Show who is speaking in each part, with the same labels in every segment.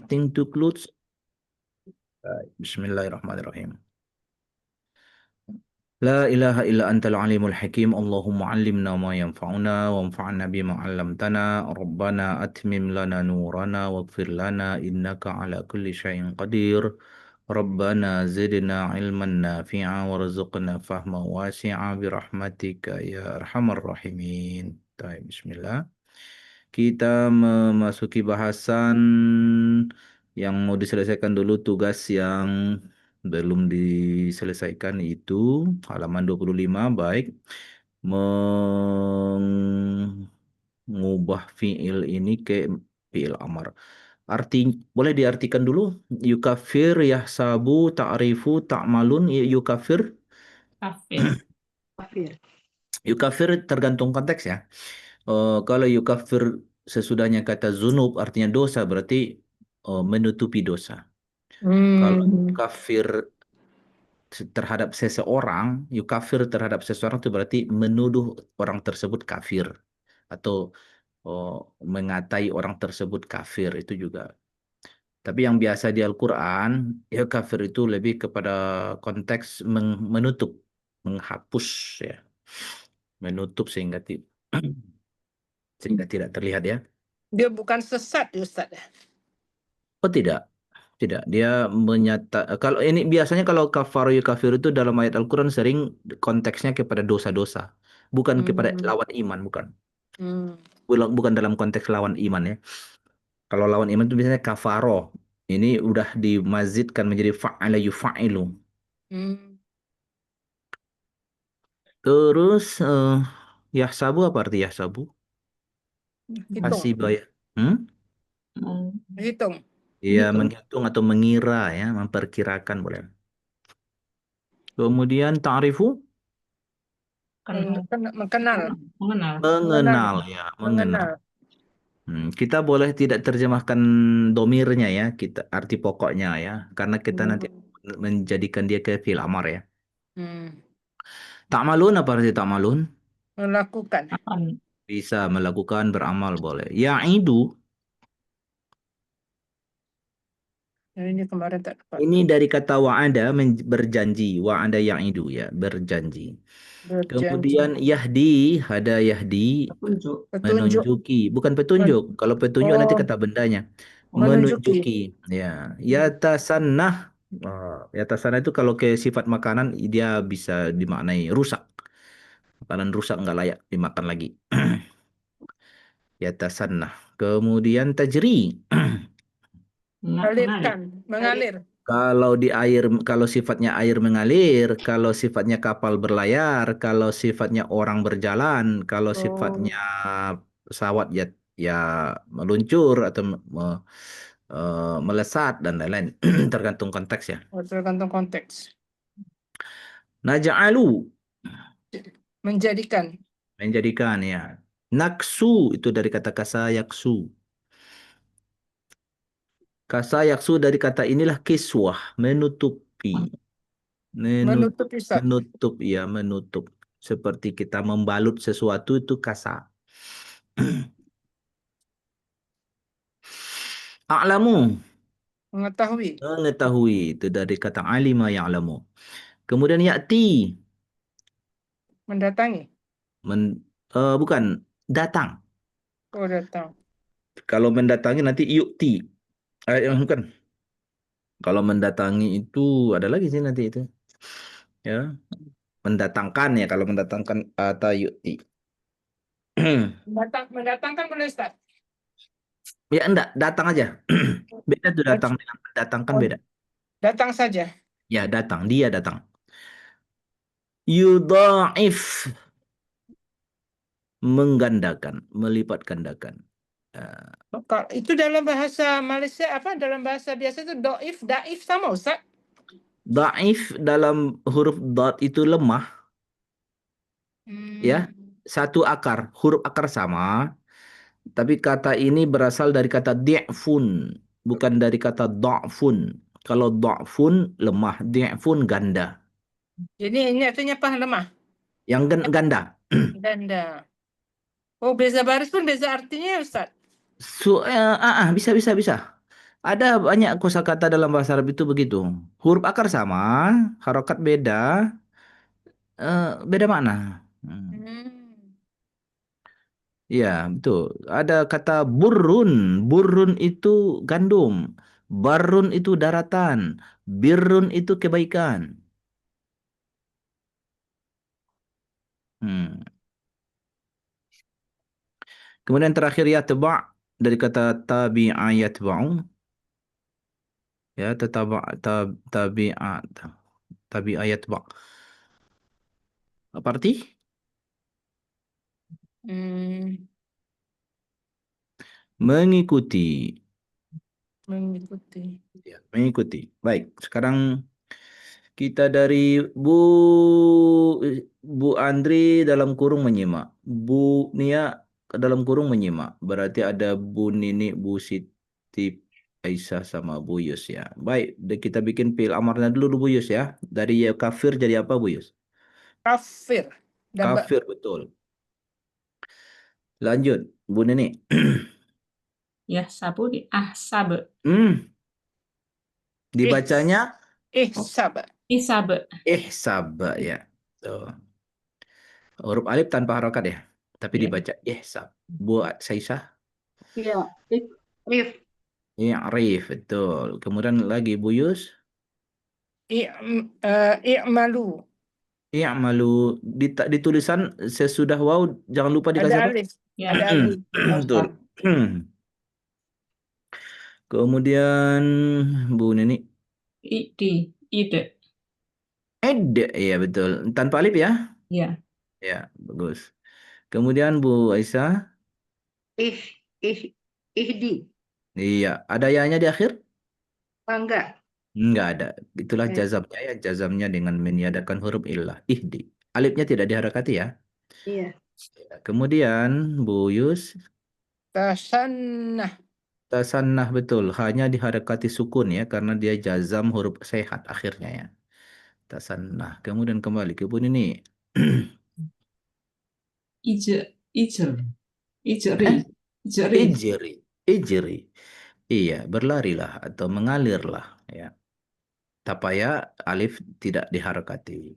Speaker 1: Nothing to clothes. Bismillahirrahmanirrahim. لا إله إلا أنت العليم الحكيم اللهم علمنا ما ينفعنا وانفعنا بما علمتنا ربنا أتمم لنا نورنا واغفر لنا إنك على كل شيء قدير ربنا زدنا علما نافعا وارزقنا فهما واسعا برحمتك يا أرحم الراحمين. طيب, Bismillah. Kita memasuki bahasan yang mau diselesaikan dulu, tugas yang belum diselesaikan itu halaman 25. Baik. Mengubah fiil ini ke fiil amar. Arti boleh diartikan dulu. Yukafir, yahsabu, ta'rifu, ta'malun, yukafir.
Speaker 2: Kafir.
Speaker 1: Yukafir tergantung konteks ya. Kalau yukafir sesudahnya kata zunub artinya dosa, berarti menutupi dosa. Kalau kafir terhadap seseorang, yukafir terhadap seseorang itu berarti menuduh orang tersebut kafir atau mengatai orang tersebut kafir, itu juga. Tapi yang biasa di Al-Quran, ya kafir itu lebih kepada konteks menutup, menghapus ya, menutup sehingga tidak terlihat ya.
Speaker 3: Dia bukan sesat, Ustaz.
Speaker 1: Oh tidak, tidak. Dia kalau ini biasanya kalau kafaru kafir itu dalam ayat Al-Quran sering konteksnya kepada dosa-dosa, bukan kepada lawan iman, bukan. Bukan dalam konteks lawan iman ya. Kalau lawan iman itu biasanya kafaro. Ini udah dimazidkan menjadi fa'ala yufa'ilu. Terus yahsabu, apa arti yahsabu? Hasiba ya.
Speaker 3: Hitung.
Speaker 1: Iya, menghitung atau mengira ya, memperkirakan boleh. Kemudian ta'rifu?
Speaker 3: Mengenal.
Speaker 1: Mengenal ya, mengenal. Kita boleh tidak terjemahkan domirnya ya, kita arti pokoknya ya, karena kita nanti menjadikan dia ke fi'il amar ya. Ta'malun, apa arti ta'malun?
Speaker 3: Melakukan.
Speaker 1: Bisa melakukan, beramal boleh. Ya'idu,
Speaker 3: ini kemarin tak dapat.
Speaker 1: ini dari kata wa'ada, berjanji. Wa'ada ya'idu ya, berjanji. Kemudian yahdi, hada yahdi,
Speaker 3: Petunjuk.
Speaker 1: menunjuki, bukan petunjuk. Kalau petunjuk nanti kata bendanya. Menunjuki. Ya, yatasannah. Yatasannah itu kalau ke sifat makanan dia bisa dimaknai rusak. Makanan rusak nggak layak dimakan lagi. Yatasannah. Kemudian tajri.
Speaker 3: Mengalir.
Speaker 1: Kalau di air, kalau sifatnya air mengalir, kalau sifatnya kapal berlayar, kalau sifatnya orang berjalan, kalau sifatnya pesawat ya, ya meluncur atau melesat dan lain-lain. Tergantung konteks ya.
Speaker 3: Tergantung konteks.
Speaker 1: Naja'alu,
Speaker 3: Menjadikan
Speaker 1: ya. Naksu itu dari kata kasa yaksu. Kasa yaksu dari kata inilah kiswah, menutupi.
Speaker 3: menutup Ustaz.
Speaker 1: Menutup ya, menutup. Seperti kita membalut sesuatu itu kasa. A'lamu, mengetahui, itu dari kata alima ya'lamu. Kemudian ya'ti,
Speaker 3: mendatangi.
Speaker 1: bukan, datang.
Speaker 3: Datang.
Speaker 1: Kalau mendatangi nanti yu'ti. Bukan. Kalau mendatangi itu ada lagi sih nanti itu. Ya. Mendatangkan ya, kalau mendatangkan atau yu'ti.
Speaker 3: Mendatangkan boleh Ustaz?
Speaker 1: Ya enggak, datang aja. Beda tuh datang dengan mendatangkan beda.
Speaker 3: Datang saja.
Speaker 1: Ya, datang, dia datang. Yudha'if, menggandakan, melipat gandakan.
Speaker 3: Itu dalam bahasa Malaysia apa? Dalam bahasa biasa itu daif sama Ustaz?
Speaker 1: Dhaif dalam huruf dot itu lemah. Ya, satu akar, huruf akar sama. Tapi kata ini berasal dari kata di'fun, bukan dari kata dha'fun. Kalau dha'fun lemah, di'fun ganda.
Speaker 3: Jadi ini artinya apa lemah?
Speaker 1: Yang ganda.
Speaker 3: Ganda. Oh, beza baris pun beza artinya ya Ustaz?
Speaker 1: Bisa. Ada banyak kosakata dalam bahasa Arab itu begitu. Huruf akar sama, harokat beda, beda makna. Hmm.
Speaker 3: Hmm.
Speaker 1: Iya, betul. Ada kata burun. Burun itu gandum. Barun itu daratan. Birrun itu kebaikan. Hmm. Kemudian terakhir yatba' dari kata tabi'a yatba'u. Ya, tabi'a tabi'a yatba'. Apa arti?
Speaker 3: Hmm.
Speaker 1: Mengikuti.
Speaker 3: Mengikuti.
Speaker 1: Ya, mengikuti. Baik, sekarang kita dari Bu Andri dalam kurung menyimak. Bu Nia dalam kurung menyimak. Berarti ada Bu Nini, Bu Siti, Aisyah sama Bu Yus ya. Baik, kita bikin pil amarnya dulu Bu Yus ya. Dari ya kafir jadi apa Bu Yus?
Speaker 3: Kafir. Dapat
Speaker 1: Kafir betul. Lanjut, Bu Nini.
Speaker 2: Ya, sabu di ahsab.
Speaker 1: Hmm,
Speaker 3: ihs.
Speaker 1: dibacanya
Speaker 3: Ihsab.
Speaker 2: Isab.
Speaker 1: ihsab ya. Tuh. Huruf alif tanpa harokat ya. Tapi
Speaker 2: Ya.
Speaker 1: dibaca ihsab. Bu Saisyah.
Speaker 2: Ya, if.
Speaker 1: I'rif, betul. Kemudian lagi Bu Yus.
Speaker 3: I'malu.
Speaker 1: I'malu. Ditulisan sesudah waw, jangan lupa
Speaker 3: Ada
Speaker 1: dikasih apa?
Speaker 3: alif.
Speaker 2: Ya.
Speaker 3: Ada alif.
Speaker 1: Betul. Kemudian Bu Nini.
Speaker 2: Ide.
Speaker 1: Ed, iya betul. Tanpa alif ya?
Speaker 2: Ya.
Speaker 1: Ya, bagus. Kemudian Bu Aisyah.
Speaker 4: Ih, ih, ihdi.
Speaker 1: Iya, ada ya-nya di akhir?
Speaker 4: Enggak.
Speaker 1: Enggak ada. Itulah
Speaker 4: Eh,
Speaker 1: jazamnya ya. Jazamnya dengan meniadakan huruf illah. Ihdi. Alifnya tidak diharakati ya.
Speaker 4: iya.
Speaker 1: Ya, kemudian Bu Yus.
Speaker 3: Tasannah.
Speaker 1: Tasannah betul, hanya diharakati sukun ya karena dia jazam huruf sehat akhirnya ya. Tasannah. Kemudian kembali ke pun ini.
Speaker 2: Ijer.
Speaker 1: Eh?
Speaker 2: Ijeri. Ijeri.
Speaker 1: Ijri. Ijri. Iya, berlarilah atau mengalirlah ya. Tapaya alif tidak diharakati.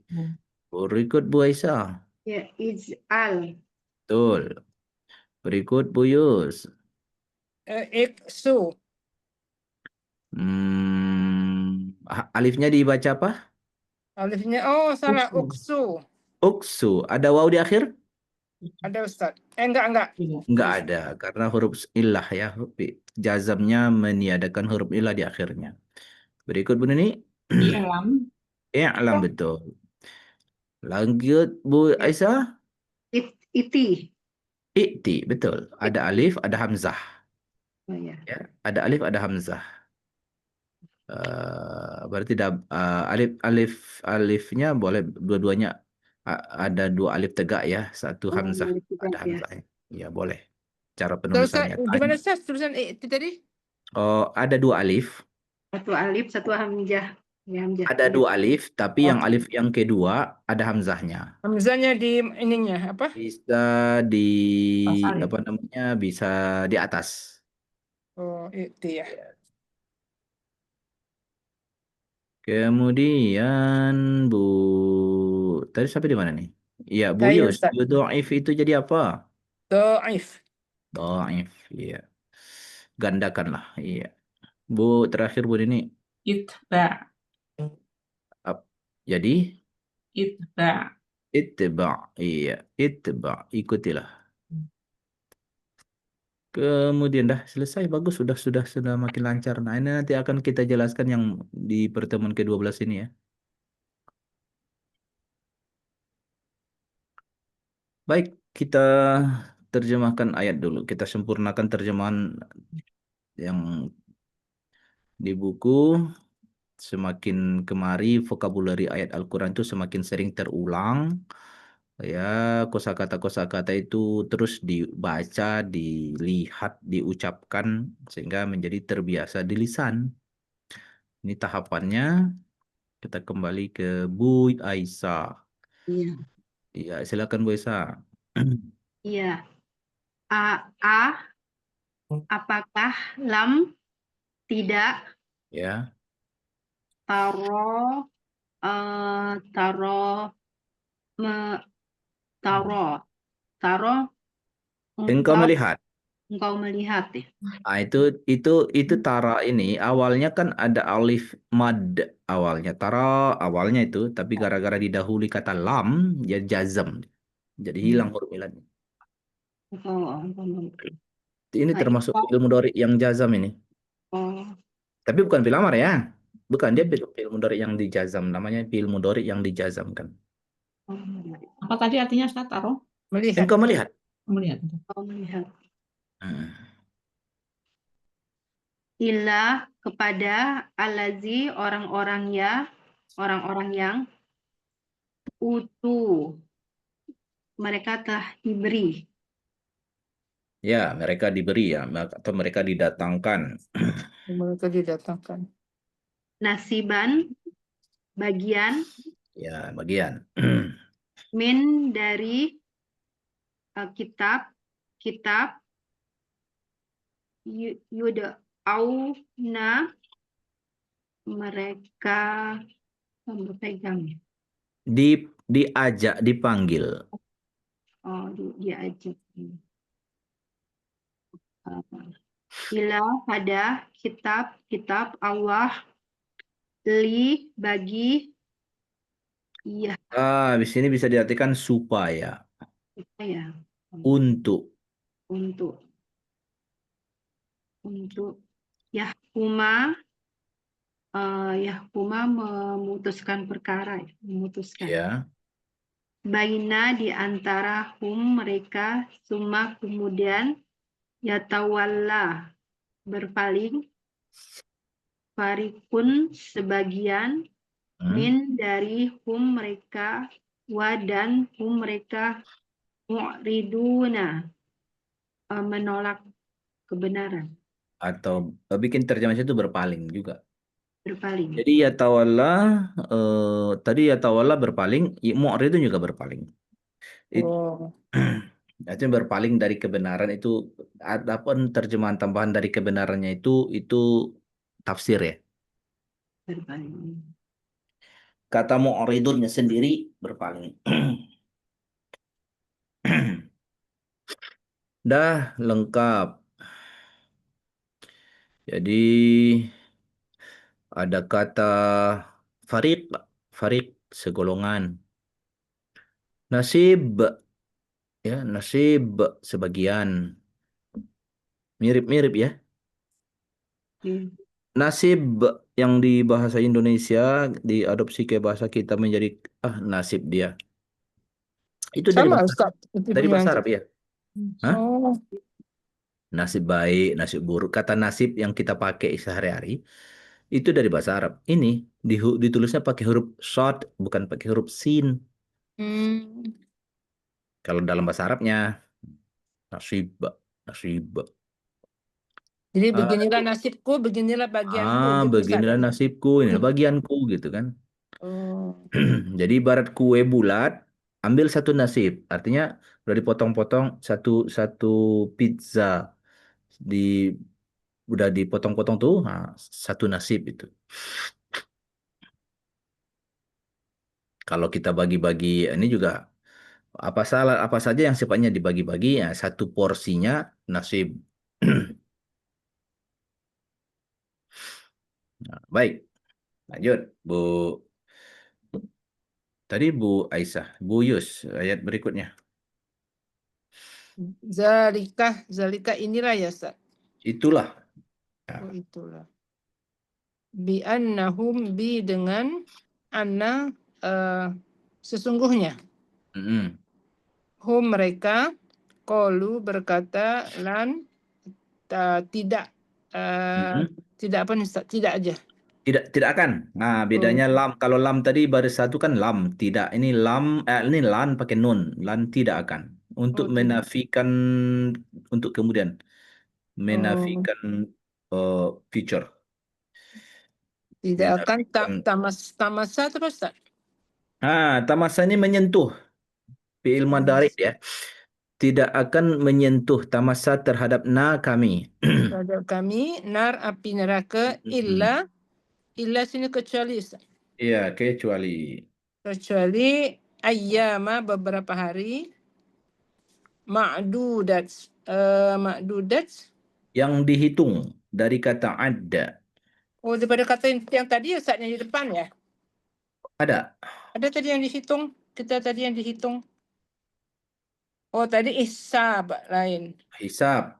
Speaker 1: Berikut Bu Aisyah.
Speaker 4: Ya, ij'al.
Speaker 1: Betul. Berikut Bu Yus.
Speaker 3: Iksu.
Speaker 1: Alifnya dibaca apa?
Speaker 3: Alifnya, oh salah, uksu.
Speaker 1: Uksu. Ada waw di akhir?
Speaker 3: Ada Ustaz. Enggak.
Speaker 1: Enggak ada, karena huruf ilah ya. Jazamnya meniadakan huruf ilah di akhirnya. Berikut Bu Nini.
Speaker 2: I'lam.
Speaker 1: I'lam betul. Lanjut Bu
Speaker 4: Ya,
Speaker 1: Aisyah.
Speaker 4: iti.
Speaker 1: I'ti, betul. Ada alif, ada hamzah.
Speaker 4: Oh, ya.
Speaker 1: Ya, ada alif, ada hamzah. Berarti alif alif alifnya boleh dua-duanya ada dua alif tegak ya, satu
Speaker 4: Oh,
Speaker 1: hamzah,
Speaker 4: boleh juga
Speaker 1: ada
Speaker 4: ya.
Speaker 1: hamzah. Ya boleh. Cara
Speaker 3: Terus Ustaz,
Speaker 1: penulisannya
Speaker 3: gimana
Speaker 1: tanya.
Speaker 3: Ustaz tulisan itu tadi?
Speaker 1: Oh, ada dua alif.
Speaker 4: Satu alif, satu hamzah. Ya, hamzah.
Speaker 1: Ada
Speaker 4: Alif.
Speaker 1: dua alif, tapi
Speaker 3: Oh,
Speaker 1: yang alif yang kedua ada hamzahnya.
Speaker 3: hamzahnya di ininya apa?
Speaker 1: Bisa di
Speaker 2: Pasal.
Speaker 1: apa namanya? Bisa di atas.
Speaker 3: Oh, itu ya.
Speaker 1: Kemudian Bu tadi sampai di mana nih? Iya, Bu
Speaker 3: Saya
Speaker 1: Yus.
Speaker 3: Ustaz.
Speaker 1: Yudha'if itu jadi apa?
Speaker 3: Dhaif.
Speaker 1: Dhaif. Iya. Gandakanlah. Iya. Bu terakhir Bu ini
Speaker 2: Itba.
Speaker 1: jadi
Speaker 2: Itba.
Speaker 1: ittiba. Iya, ittiba. Ikutilah. Kemudian dah selesai bagus sudah makin lancar. Nah, ini nanti akan kita jelaskan yang di pertemuan ke-12 ini ya. Baik, kita terjemahkan ayat dulu. Kita sempurnakan terjemahan yang di buku. Semakin kemari vokabulari ayat Al-Quran itu semakin sering terulang. Ya, kosakata-kosakata itu terus dibaca, dilihat, diucapkan sehingga menjadi terbiasa di lisan. Ini tahapannya. Kita kembali ke Bu Aisyah.
Speaker 4: Iya.
Speaker 1: Iya, silakan Bu Aisyah.
Speaker 4: Iya. A, apakah lam tidak,
Speaker 1: Ya.
Speaker 4: taro, taro, taro,
Speaker 1: Engkau melihat.
Speaker 4: engkau melihat ya.
Speaker 1: Ah, itu tara ini awalnya kan ada alif mad awalnya. Tara awalnya itu, tapi gara-gara didahului kata lam, ya jazam. Jadi hilang huruf ilatnya.
Speaker 4: Engkau
Speaker 1: Ini termasuk
Speaker 4: engkau,
Speaker 1: fi'il mudhari yang jazam ini.
Speaker 4: oh,
Speaker 1: Tapi bukan fi'il amar ya. Bukan, dia fi'il mudhari yang dijazam. Namanya fi'il mudhari yang dijazamkan.
Speaker 2: Apa tadi artinya Ustaz? Taro?
Speaker 3: Melihat.
Speaker 1: Engkau melihat.
Speaker 2: Melihat.
Speaker 4: engkau melihat.
Speaker 1: Hmm.
Speaker 4: Ila kepada alazi orang-orang yang utu mereka telah diberi
Speaker 1: Ya, mereka diberi ya, atau mereka didatangkan.
Speaker 3: Mereka didatangkan.
Speaker 4: nasiban bagian
Speaker 1: Ya, bagian.
Speaker 4: min dari kitab yud'auna mereka berpegang.
Speaker 1: Diajak, dipanggil.
Speaker 4: Oh, diajak. Ila pada kitab Allah li bagi iya
Speaker 1: Di sini bisa diartikan supaya,
Speaker 4: ya
Speaker 1: untuk.
Speaker 4: untuk Yahkuma memutuskan perkara ya, memutuskan
Speaker 1: Ya.
Speaker 4: baina di antara mereka summa kemudian yatawalla berpaling farikun sebagian min dari mereka wa dan mereka mu'riduna menolak kebenaran
Speaker 1: Atau bikin terjemahan itu berpaling juga.
Speaker 4: berpaling.
Speaker 1: Jadi ya tawalla, tadi ya tawalla berpaling, mu'rid itu juga berpaling.
Speaker 3: Oh.
Speaker 1: Itu berpaling dari kebenaran itu, adapun terjemahan tambahan dari kebenarannya itu tafsir ya.
Speaker 4: Berpaling.
Speaker 1: Kata mu'ridunnya sendiri berpaling. Dah lengkap. Jadi ada kata fariq, fariq segolongan. Nasib, ya nasib sebagian. Mirip-mirip ya. Nasib yang di bahasa Indonesia diadopsi ke bahasa kita menjadi nasib dia. Itu
Speaker 3: Sama Ustaz. Itu
Speaker 1: dari bahasa
Speaker 3: yang
Speaker 1: Arab ya. Hah?
Speaker 3: Oh.
Speaker 1: Nasib baik, nasib buruk. Kata nasib yang kita pakai sehari-hari itu dari bahasa Arab. Ini ditulisnya pakai huruf shad, bukan pakai huruf sin.
Speaker 3: Hmm.
Speaker 1: Kalau dalam bahasa Arabnya nasib, nasib.
Speaker 3: Jadi beginilah nasibku, beginilah bagianku gitu Ustaz ya.
Speaker 1: Beginilah nasibku, inilah bagianku gitu kan.
Speaker 3: Oh.
Speaker 1: Jadi ibarat kue bulat, ambil satu nasib. Artinya udah dipotong-potong satu satu pizza di udah dipotong-potong tuh, satu nasib itu. Kalau kita bagi-bagi ini juga apa saja yang sifatnya dibagi-bagi ya satu porsinya nasib. Nah, baik, lanjut Bu. Tadi Bu Aisyah, Bu Yus, ayat berikutnya.
Speaker 3: Zalika inilah ya Ustaz.
Speaker 1: Itulah.
Speaker 3: Oh itulah. Bi annahum dengan anna sesungguhnya. Hum mereka qalu berkata lan tidak tidak apa nih Ustaz? Tidak aja.
Speaker 1: Tidak akan. Nah, bedanya lam. Kalau lam tadi baris satu kan lam, tidak. Ini lam, ini lan pakai nun. Lan tidak akan. Untuk menafikan, untuk kemudian menafikan future.
Speaker 3: Tidak akan tamasa terus Ustaz.
Speaker 1: Tamasa ini menyentuh fi'il madari ya. tidak akan menyentuh tamasa terhadap kami.
Speaker 3: terhadap kami nar api neraka illa sini kecuali Ustaz.
Speaker 1: Iya, kecuali
Speaker 3: ayyama beberapa hari ma'dudat ma'dudat
Speaker 1: yang dihitung dari kata ada.
Speaker 3: oh daripada kata yang tadi Ustaz yang di depan ya.
Speaker 1: Ada.
Speaker 3: Ada tadi yang dihitung, kita tadi yang dihitung. Oh tadi hisab lain.
Speaker 1: Hisab.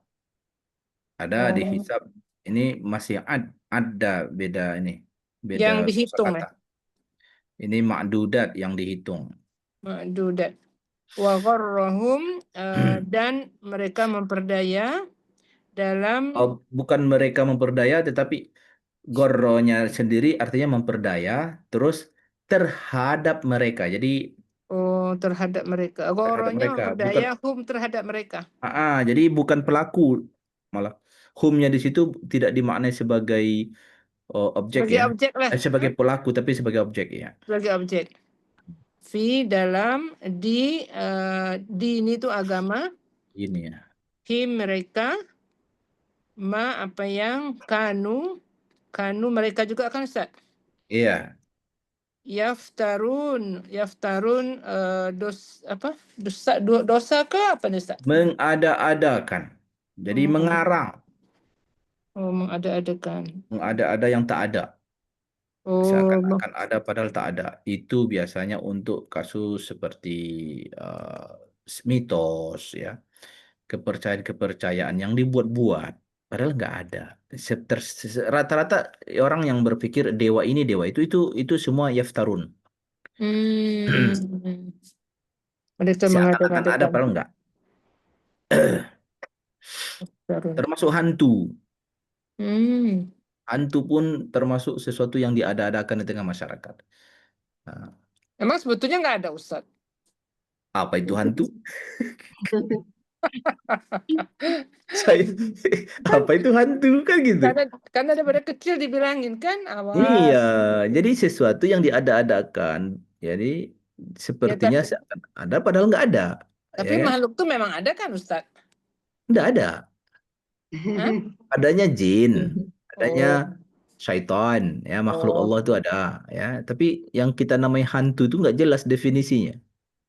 Speaker 1: Ada
Speaker 3: Oh,
Speaker 1: dihisab. Ini masih ada beda ini.
Speaker 3: yang
Speaker 1: Beda
Speaker 3: dihitung
Speaker 1: kosakata. Ini ma'dudat yang dihitung.
Speaker 3: Ma'dudat. Wa gharrahum dan mereka memperdaya dalam
Speaker 1: Bukan mereka memperdaya, tetapi gorronya sendiri artinya memperdaya, terus terhadap mereka. Jadi
Speaker 3: terhadap mereka.
Speaker 1: terhadap
Speaker 3: Gharrahnya
Speaker 1: mereka, bukan.
Speaker 3: memperdaya hum terhadap mereka.
Speaker 1: Jadi bukan pelaku, malah humnya di situ tidak dimaknai sebagai objek
Speaker 3: Sebagai
Speaker 1: ya,
Speaker 3: objek lah.
Speaker 1: sebagai pelaku tapi sebagai objek ya.
Speaker 3: Sebagai objek. Fi dalam di ini tuh agama.
Speaker 1: Ini ya.
Speaker 3: Mereka apa yang kanu mereka juga kan Ustaz.
Speaker 1: Iya.
Speaker 3: Yaftarun dosa ke apa nih Ustaz?
Speaker 1: Mengada-adakan. Jadi mengarang.
Speaker 3: Mengada-adakan.
Speaker 1: Mengada-ada yang tak ada. Seakan-akan ada padahal tak ada. Itu biasanya untuk kasus seperti mitos ya, kepercayaan-kepercayaan yang dibuat-buat padahal nggak ada. Rata-rata orang yang berpikir dewa ini dewa itu semua yaftarun.
Speaker 3: Mereka
Speaker 1: Seakan-akan ada
Speaker 3: mengada-adakan.
Speaker 1: padahal nggak. Termasuk hantu. Hantu pun termasuk sesuatu yang diada-adakan di tengah masyarakat. Nah,
Speaker 3: Emang sebetulnya nggak ada Ustaz?
Speaker 1: apa itu hantu? Saya apa itu hantu kan gitu.
Speaker 3: Karena daripada kecil dibilangin kan,
Speaker 1: Iya,
Speaker 3: awas.
Speaker 1: jadi sesuatu yang diada-adakan. Jadi sepertinya
Speaker 3: tapi
Speaker 1: seakan ada padahal nggak ada. Ya kan?
Speaker 3: makhluk tuh memang ada kan Ustaz?
Speaker 1: Nggak ada.
Speaker 3: Hah?
Speaker 1: Adanya jin, adanya
Speaker 3: Oh,
Speaker 1: syaitan, ya makhluk Allah itu ada, ya. Tapi yang kita namai hantu itu nggak jelas definisinya.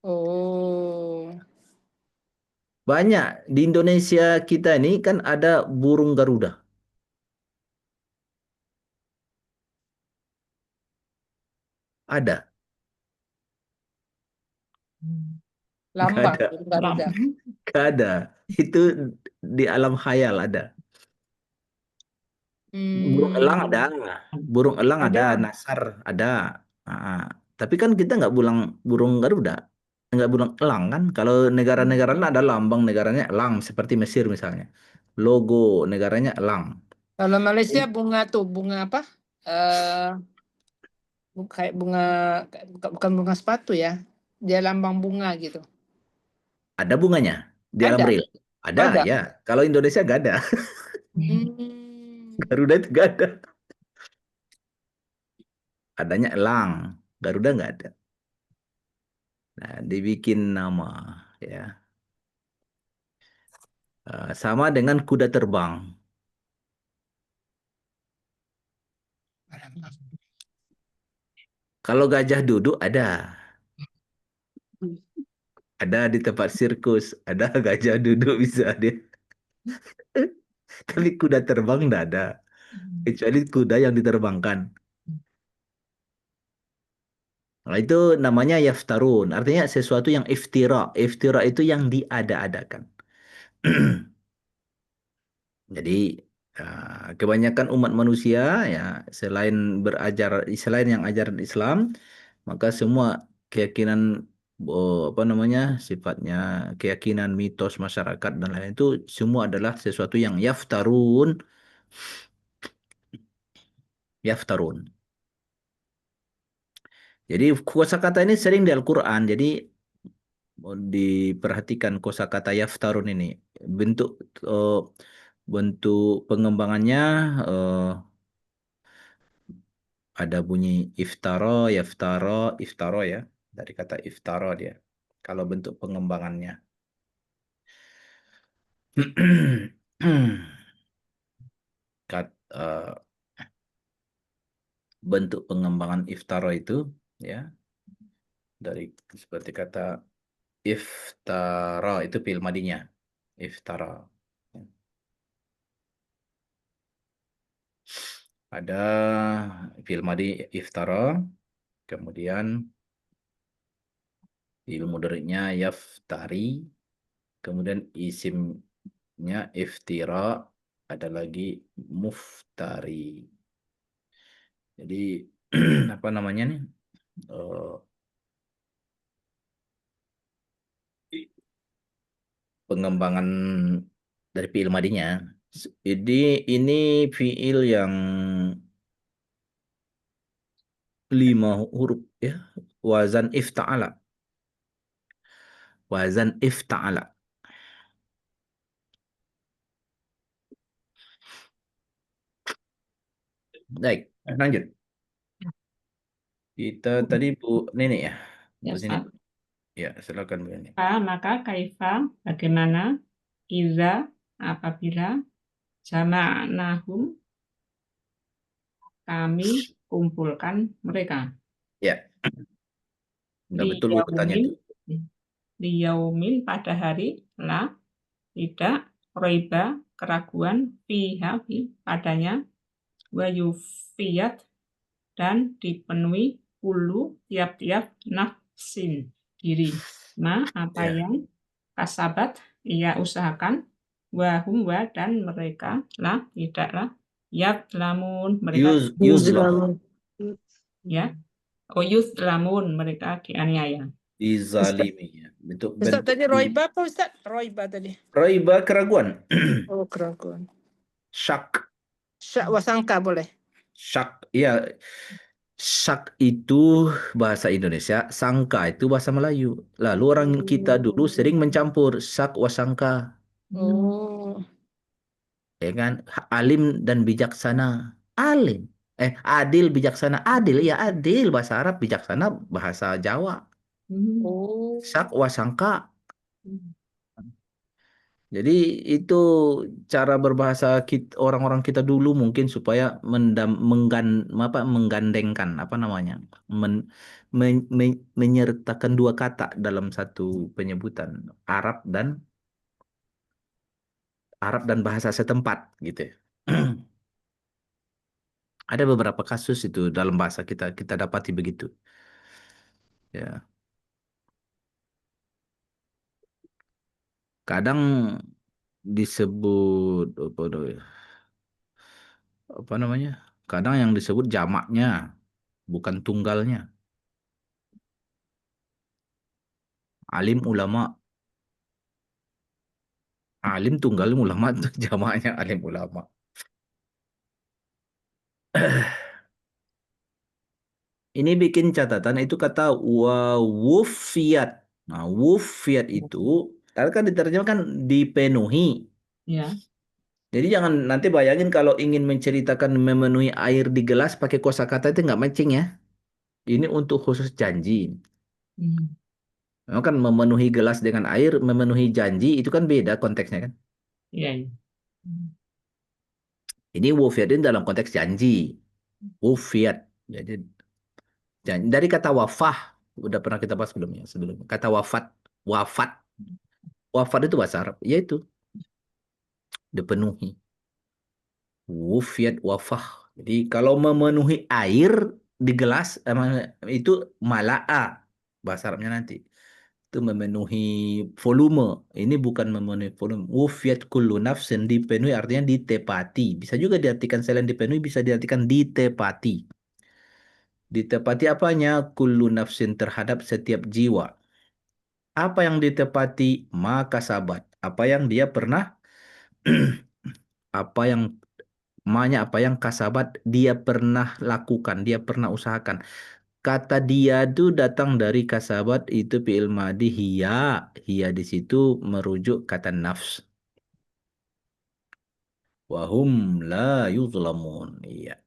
Speaker 3: oh.
Speaker 1: Banyak di Indonesia kita ini kan ada burung Garuda. Ada, nggak
Speaker 3: Lambang
Speaker 1: ada,
Speaker 3: burung Garuda.
Speaker 1: nggak ada. Itu di alam khayal ada. Burung elang ada, burung elang ada, nasar ada. Ah, tapi kan kita nggak bilang burung Garuda, nggak bilang elang kan. Kalau negara-negara lain ada lambang negaranya elang, seperti Mesir misalnya. Logo negaranya elang.
Speaker 3: Kalau Malaysia bunga tuh bunga apa? Kayak bunga bukan bunga sepatu ya. Dia lambang bunga gitu.
Speaker 1: Ada bunganya di alam
Speaker 3: Ada.
Speaker 1: real. Ada
Speaker 3: Ada.
Speaker 1: ya. Kalau Indonesia nggak ada. Garuda itu nggak ada. Adanya elang. Garuda nggak ada. Nah, dibikin nama ya. Sama dengan kuda terbang. Kalau gajah duduk ada. Ada di tempat sirkus, ada gajah duduk bisa dia. Tapi kuda terbang enggak ada. Kecuali kuda yang diterbangkan. Nah, itu namanya yaftarun. Artinya sesuatu yang iftira. Iftira itu yang diada-adakan. Jadi kebanyakan umat manusia ya selain yang ajaran Islam, maka semua keyakinan apa namanya sifatnya keyakinan mitos masyarakat dan lain itu semua adalah sesuatu yang yaftarun. Jadi kosakata ini sering di Al-Qur'an. Jadi diperhatikan kosakata yaftarun ini bentuk eh, bentuk pengembangannya eh, ada bunyi iftaro ya, dari kata iftaro dia. Kalau bentuk pengembangannya. Bentuk pengembangan iftara itu ya dari seperti kata iftara itu fi'il madinya iftara. Ada fi'il madi iftara, kemudian fi'il mudhari'nya yaftari, kemudian isimnya iftira, ada lagi muftari. Jadi apa namanya nih? Pengembangan dari fi'il madinya. Ini fi'il yang 5 huruf ya. Wazan ifta'ala. Wazan ifta'ala. Baik, lanjut. Kita tadi Bu Nenek ya.
Speaker 2: Ya,
Speaker 1: Bu Nenek.
Speaker 2: Ustaz.
Speaker 1: Ya, silakan Bu Nenek.
Speaker 2: Maka kaifa, bagaimana, iza, apabila, jama'nahum, kami kumpulkan mereka.
Speaker 1: Ya. Nggak betul Bu pertanyaan itu.
Speaker 2: Liyaumin pada hari la, tidak, roiba, keraguan, fiha, padanya, wayufiyat, dan dipenuhi ulu tiap-tiap nafsin diri. Apa
Speaker 1: Ya.
Speaker 2: yang kasabat ia usahakan, wahum dan mereka lah tidaklah lamun mereka
Speaker 1: Yuzlam.
Speaker 2: ya yuzlamun mereka dianiaya.
Speaker 1: Dizalimi ya. Bentuk
Speaker 3: Ustaz tadi roiba apa Ustaz? Roiba tadi.
Speaker 1: Roiba keraguan.
Speaker 3: Oh, keraguan.
Speaker 1: Syak.
Speaker 3: Syak wasangka boleh.
Speaker 1: Syak, iya. Syak itu bahasa Indonesia, sangka itu bahasa Melayu. Lalu orang kita dulu sering mencampur syak wasangka.
Speaker 3: Oh.
Speaker 1: Ya kan? Alim dan bijaksana. Alim. Adil, bijaksana. Adil, ya adil. Bahasa Arab, bijaksana bahasa Jawa.
Speaker 3: Oh.
Speaker 1: Syak wasangka. Jadi itu cara berbahasa orang-orang kita dulu mungkin supaya menggandengkan apa namanya menyertakan dua kata dalam satu penyebutan Arab dan bahasa setempat gitu ya. Ada beberapa kasus itu dalam bahasa kita dapati begitu. Ya. Kadang disebut apa namanya? Kadang yang disebut jamaknya bukan tunggalnya. Alim ulama. Alim tunggal ulama itu jamaknya alim ulama. Ini bikin catatan itu kata wufiyat. Nah, wufiyat itu tadi kan diterjemahkan dipenuhi.
Speaker 2: Ya.
Speaker 1: Jadi jangan nanti bayangin kalau ingin menceritakan memenuhi air di gelas pakai kosakata itu nggak mancing ya. Ini untuk khusus janji. Memang kan memenuhi gelas dengan air, memenuhi janji itu kan beda konteksnya kan.
Speaker 2: Iya.
Speaker 1: Ini wufiyat ini dalam konteks janji. Wufiyat. Jadi dari kata wafah udah pernah kita bahas sebelumnya. Kata wafat, wafat itu bahasa Arab, yaitu dipenuhi. Wufiyat wafah. Jadi kalau memenuhi air di gelas itu mala'a bahasa Arabnya nanti. Itu memenuhi volume. Ini bukan memenuhi volume. Wufiyat kullu nafsin dipenuhi artinya ditepati. Bisa juga diartikan selain dipenuhi bisa diartikan ditepati. Ditepati apanya? Kullu nafsin terhadap setiap jiwa. Apa yang ditepati? Maka sabat. Apa yang dia pernah apa yang apa yang kasabat dia pernah lakukan, dia pernah usahakan. Kata dia itu datang dari kasabat itu fi'il madi hiya. Hiya di situ merujuk kata nafs. Wahum la yuzlamun. Iya.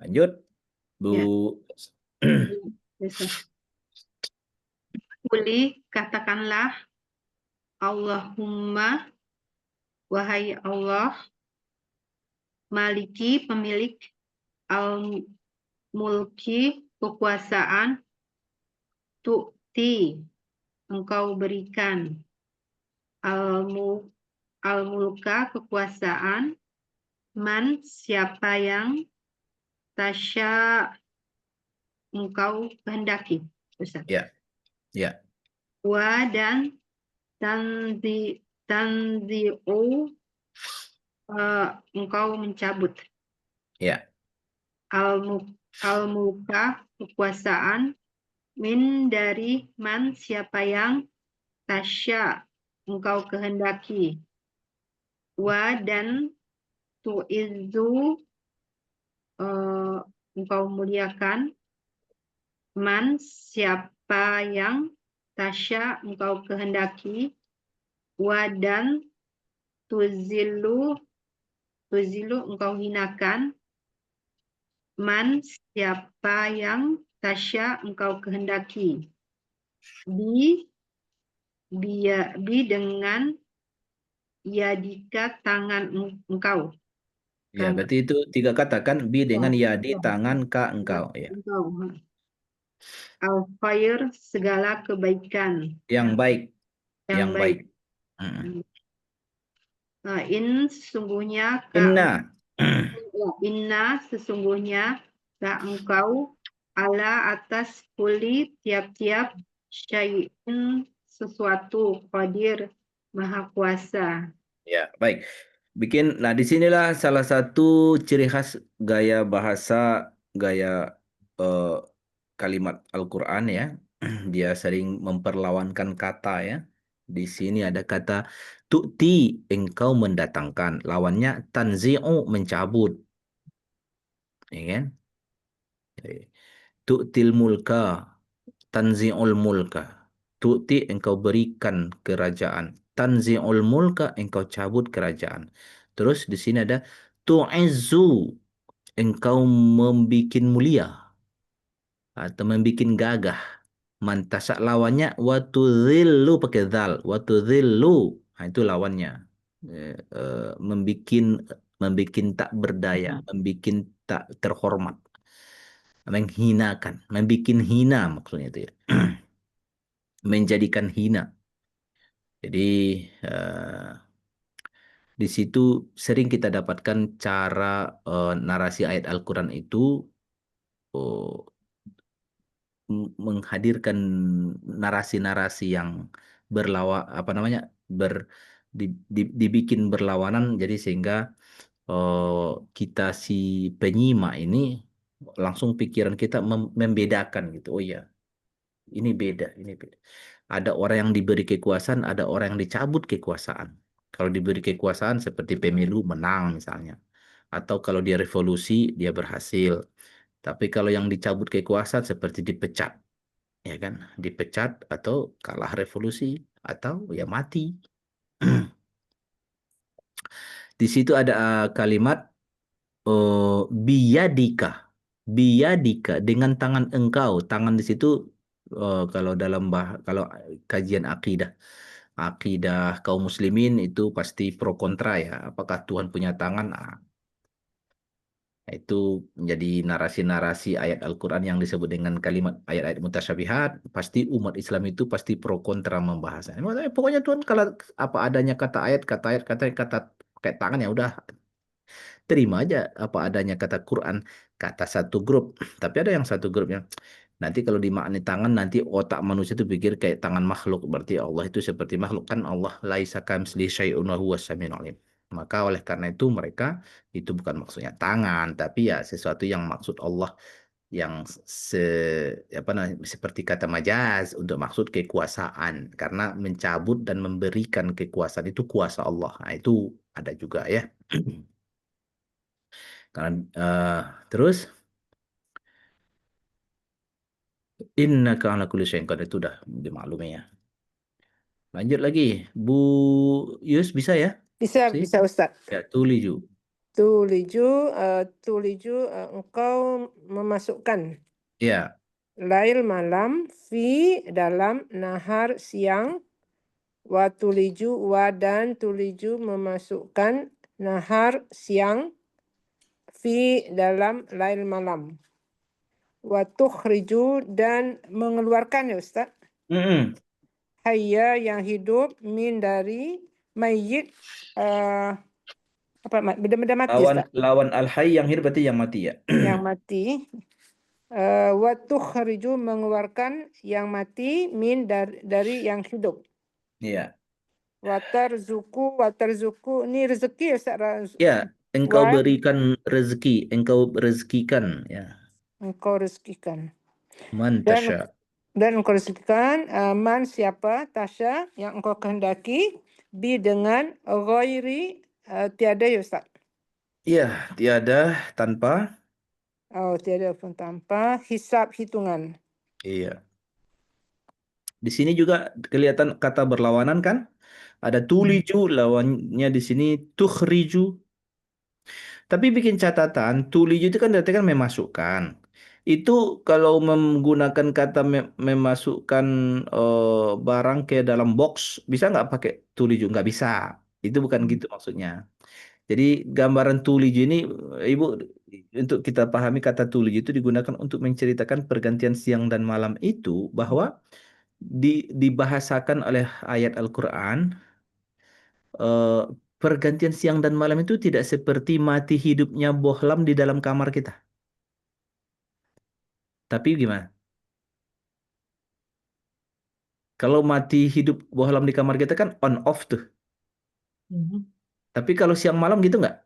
Speaker 1: Lanjut, Bu.
Speaker 4: Ya. Kuli, katakanlah Allahumma Wahai Allah, Maliki, pemilik, Al-Mulki, kekuasaan, Tu'ti, engkau berikan, Al-Mulka, kekuasaan, Man, siapa yang, Tasya, engkau kehendaki. Ustaz.
Speaker 1: Ya, ya,
Speaker 4: Wa dan tanzi'u, engkau mencabut.
Speaker 1: ya,
Speaker 4: Al-Mulka, kekuasaan, min, dari, man, siapa yang, tasya, engkau kehendaki. Wa dan tu'izzu, engkau muliakan, man, siapa yang, tasya, engkau kehendaki. Wa dan tuzilu, engkau hinakan, man, siapa yang, tasya, engkau kehendaki. Bi dengan yadika, tangan engkau.
Speaker 1: ya. Berarti itu 3 kata kan, bi dengan ya di tangan ka engkau. Ya.
Speaker 4: Engkau. Al-khair, segala kebaikan.
Speaker 1: Yang baik,
Speaker 4: Yang baik.
Speaker 1: Mm.
Speaker 4: Sesungguhnya
Speaker 1: Inna.
Speaker 4: inna, sesungguhnya engkau, ala, atas, kuli, tiap-tiap, syai'in, sesuatu, qadir, maha kuasa.
Speaker 1: Ya, baik. Nah disinilah salah satu ciri khas gaya bahasa, gaya eh, kalimat Al-Quran ya. Dia sering memperlawankan kata ya. Di sini ada kata tu'ti, engkau mendatangkan. Lawannya tanzi'u, mencabut. Ya kan? Tu'til mulka, tanzi'ul mulka. Tu'ti, engkau berikan kerajaan. Tanzi'ul mulka, engkau cabut kerajaan. Terus di sini ada tu'izzu, engkau membikin mulia atau membikin gagah. Mantasak, lawannya wa tudzillu, pakai dzal. Wa tudzillu, nah, itu lawannya. Membikin membikin tak berdaya, membikin tak terhormat, menghinakan, membikin hina maksudnya itu ya. Menjadikan hina. Jadi di situ sering kita dapatkan cara narasi ayat Al-Quran itu oh, menghadirkan narasi-narasi yang apa namanya, dibikin berlawanan, jadi sehingga kita si penyimak ini langsung pikiran kita membedakan gitu. Oh iya, ini beda, ini beda. Ada orang yang diberi kekuasaan, ada orang yang dicabut kekuasaan. Kalau diberi kekuasaan seperti pemilu menang misalnya. Atau kalau dia revolusi, dia berhasil. Tapi kalau yang dicabut kekuasaan seperti dipecat, ya kan? Dipecat atau kalah revolusi atau ya mati. Di situ ada kalimat biyadika. Biyadika, dengan tangan engkau. Tangan di situ kalau kalau kajian akidah kaum muslimin itu pasti pro kontra ya. Apakah Tuhan punya tangan? Itu menjadi narasi-narasi ayat Al-Quran yang disebut dengan kalimat ayat-ayat mutasyabihat. Pasti umat Islam itu pasti pro kontra membahasnya. Pokoknya Tuhan kalau apa adanya kata kayak tangan, ya udah terima aja apa adanya kata Quran, kata satu grup. Tapi ada yang satu grupnya, nanti kalau dimakni tangan, nanti otak manusia itu pikir kayak tangan makhluk, berarti Allah itu seperti makhluk. Kan Allah laisa kamitslihi syai'un wa huwas samiul alim. Maka oleh karena itu mereka itu bukan maksudnya tangan, tapi ya sesuatu yang maksud Allah yang apa namanya, seperti kata majaz untuk maksud kekuasaan, karena mencabut dan memberikan kekuasaan itu kuasa Allah. Nah, itu ada juga ya. Karena terus innaka ala kulli syai'in qadir, itu udah dimaklumi ya. Lanjut lagi, Bu Yus, bisa ya?
Speaker 3: Bisa,
Speaker 1: Sip.
Speaker 3: bisa Ustaz.
Speaker 1: Ya, tuliju.
Speaker 3: Tuliju, engkau memasukkan.
Speaker 1: Ya.
Speaker 3: Lail, malam, fi, dalam, nahar, siang, wa tuliju wa dan tuliju memasukkan nahar siang fi dalam lail malam. Wa tukhriju dan mengeluarkan ya Ustaz. Hayya yang hidup min dari mayit benda-benda mati Ustaz.
Speaker 1: Lawan al-hayy yang hidup berarti yang mati ya.
Speaker 3: Yang mati. Wa tukhriju mengeluarkan yang mati min dari yang hidup.
Speaker 1: Iya.
Speaker 3: Watarzuku ini rezeki ya Ustaz.
Speaker 1: Ya, engkau berikan rezeki, engkau rezekikan ya.
Speaker 3: Engkau rezekikan.
Speaker 1: Man tasya.
Speaker 3: Dan engkau rezekikan man siapa tasya yang engkau kehendaki bi dengan ghairi tiada ya Ustaz.
Speaker 1: Iya, tiada tanpa.
Speaker 3: Oh, tiada pun tanpa hisab hitungan.
Speaker 1: Iya. Di sini juga kelihatan kata berlawanan kan? Ada tuliju, lawannya di sini tukhriju. Tapi bikin catatan, tuliju itu kan berarti kan memasukkan. Itu kalau menggunakan kata memasukkan barang ke dalam box, bisa nggak pakai tuliju? Nggak bisa. Itu bukan gitu maksudnya. Jadi gambaran tuliju ini, Ibu, untuk kita pahami kata tuliju itu digunakan untuk menceritakan pergantian siang dan malam itu bahwa dibahasakan oleh ayat Al-Quran, pergantian siang dan malam itu tidak seperti mati hidupnya bohlam di dalam kamar kita. Tapi gimana? Kalau mati hidup bohlam di kamar kita kan on off tuh. Tapi kalau siang malam gitu nggak?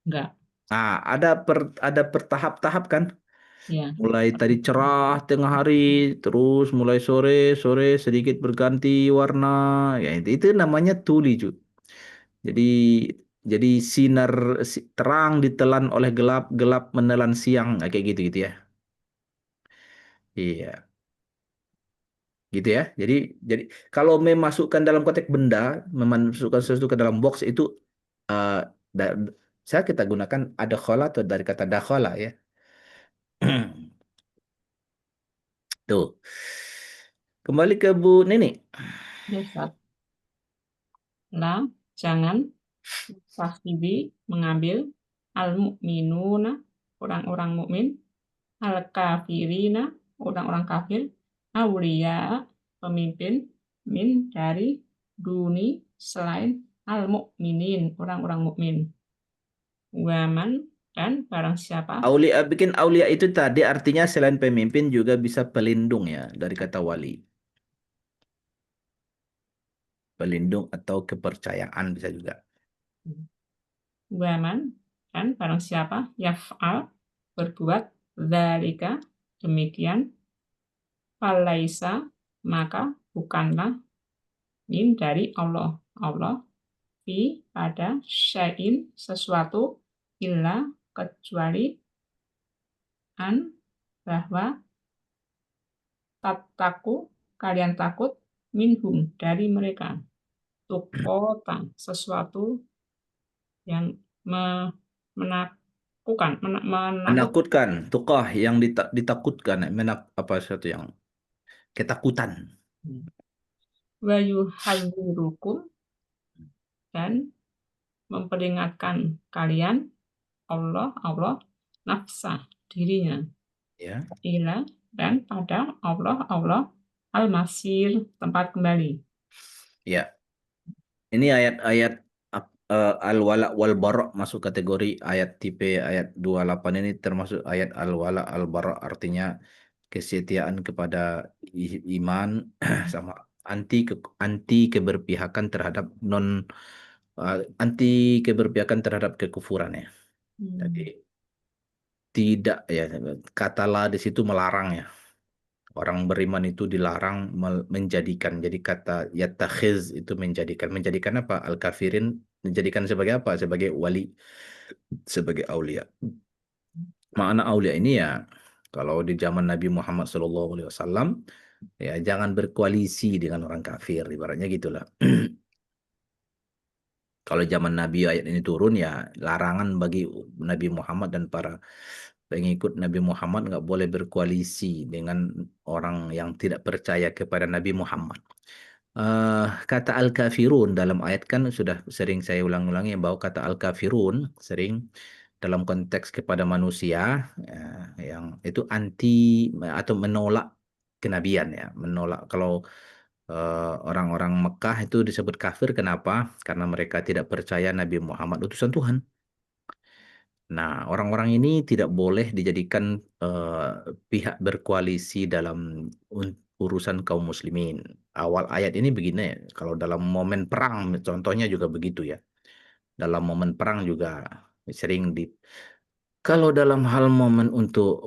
Speaker 2: Enggak.
Speaker 1: Nah, ada bertahap-tahap kan?
Speaker 2: Ya.
Speaker 1: Mulai tadi cerah tengah hari, terus mulai sore sedikit berganti warna. Ya itu namanya tuliju. Jadi sinar terang ditelan oleh gelap, gelap menelan siang, kayak gitu ya. Iya, gitu ya. Jadi kalau memasukkan dalam konteks benda, memasukkan sesuatu ke dalam box itu eh, da- saya kita gunakan adakhala atau dari kata dakhala ya. Tuh. Kembali ke Bu Nini.
Speaker 2: Ya, Ustaz. La, jangan sahibi mengambil al-mu'minuna, orang-orang mukmin, al-kafirina, orang-orang kafir, awliya, pemimpin, min dari duni selain al-mu'minin, orang-orang mukmin. Waman dan barang siapa
Speaker 1: Bikin aulia itu tadi artinya selain pemimpin juga bisa pelindung ya, dari kata wali. Pelindung atau kepercayaan bisa juga.
Speaker 2: waman dan barang siapa yaf'al berbuat dzalika demikian falaisa maka bukanlah min dari Allah fi pada syai'in sesuatu illa kecuali an bahwa tattaku kalian takut minhum dari mereka tukota sesuatu yang
Speaker 1: Menakutkan, tukah yang ditakutkan, apa sesuatu yang ketakutan.
Speaker 2: wa yuhadzirukum dan memperingatkan kalian Allah nafsa dirinya
Speaker 1: Ya.
Speaker 2: ila dan pada Allah al-masir tempat kembali.
Speaker 1: Ya. Ini ayat-ayat al-wala wal bara masuk kategori ayat tipe ayat 28 ini termasuk ayat al-wala al-bara, artinya kesetiaan kepada iman sama anti keberpihakan terhadap anti keberpihakan terhadap kekufuran ya. Jadi tidak ya, kata la di situ melarang ya. Orang beriman itu dilarang menjadikan. Jadi kata yatakhiz itu menjadikan. Menjadikan apa? Al-kafirin menjadikan sebagai apa? Sebagai wali, sebagai aulia. Makna aulia ini ya, kalau di zaman Nabi Muhammad SAW, ya jangan berkoalisi dengan orang kafir, ibaratnya gitulah. Kalau zaman Nabi ayat ini turun ya larangan bagi Nabi Muhammad dan para pengikut Nabi Muhammad nggak boleh berkoalisi dengan orang yang tidak percaya kepada Nabi Muhammad. Kata al-kafirun dalam ayat kan sudah sering saya ulang-ulangi bahwa kata al-kafirun sering dalam konteks kepada manusia yang itu anti atau menolak kenabian ya, menolak kalau orang-orang Mekah itu disebut kafir kenapa? Karena mereka tidak percaya Nabi Muhammad utusan Tuhan. Nah, orang-orang ini tidak boleh dijadikan pihak berkoalisi dalam urusan kaum muslimin. Awal ayat ini begini, kalau dalam momen perang, contohnya juga begitu ya. Dalam momen perang juga sering kalau dalam hal momen untuk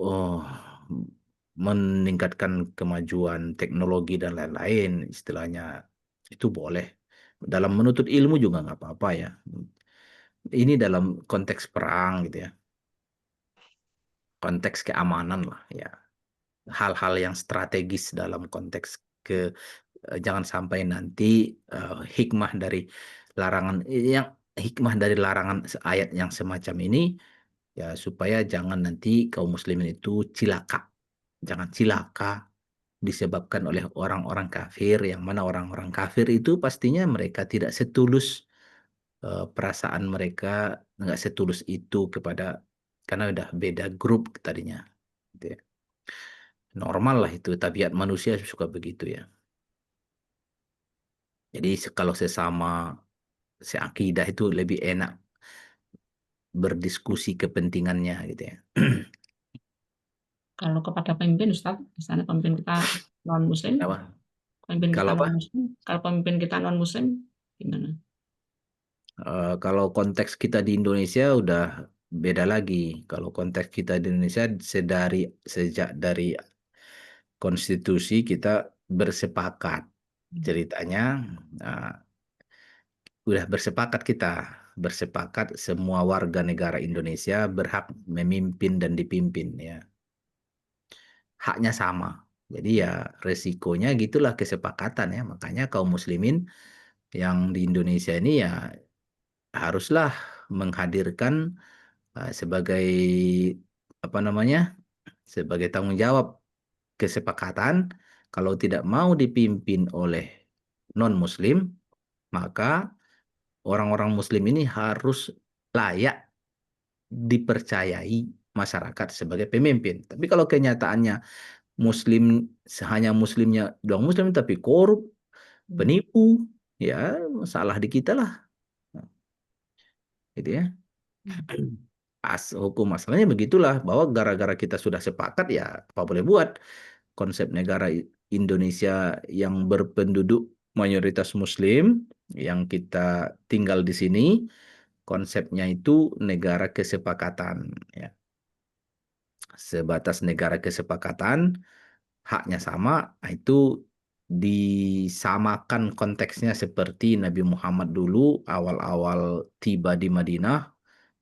Speaker 1: meningkatkan kemajuan teknologi dan lain-lain, istilahnya itu boleh. Dalam menuntut ilmu juga nggak apa-apa ya. Ini dalam konteks perang gitu ya, konteks keamanan lah ya. Hal-hal yang strategis dalam konteks ke jangan sampai nanti hikmah dari larangan ayat yang semacam ini ya supaya jangan nanti kaum muslimin itu cilaka. Jangan cilaka disebabkan oleh orang-orang kafir yang mana orang-orang kafir itu pastinya mereka tidak setulus perasaan mereka nggak setulus itu kepada karena udah beda grup tadinya. Gitu ya. Normal lah itu tabiat manusia suka begitu ya. Jadi kalau sesama seakidah itu lebih enak berdiskusi kepentingannya gitu ya.
Speaker 2: Kalau kepada pemimpin Ustaz, misalnya pemimpin kita non muslim,
Speaker 1: Apa?
Speaker 2: pemimpin kita
Speaker 1: Kalau apa?
Speaker 2: non muslim, kalau pemimpin kita non muslim gimana?
Speaker 1: Kalau konteks kita di Indonesia udah beda lagi. Kalau konteks kita di Indonesia sejak dari konstitusi kita bersepakat. Ceritanya uh, udah bersepakat semua warga negara Indonesia berhak memimpin dan dipimpin ya. Haknya sama. Jadi ya resikonya gitulah kesepakatan ya. Makanya kaum muslimin yang di Indonesia ini ya haruslah menghadirkan sebagai apa namanya? Sebagai tanggung jawab kesepakatan kalau tidak mau dipimpin oleh non-muslim, maka orang-orang muslim ini harus layak dipercayai masyarakat sebagai pemimpin. Tapi kalau kenyataannya muslim hanya muslimnya doang muslim tapi korup, penipu, ya salah di kita lah. Gitu ya. Hukum asalnya begitulah bahwa gara-gara kita sudah sepakat ya apa boleh buat konsep negara Indonesia yang berpenduduk mayoritas muslim yang kita tinggal di sini konsepnya itu negara kesepakatan ya sebatas negara kesepakatan haknya sama itu disamakan konteksnya seperti Nabi Muhammad dulu awal-awal tiba di Madinah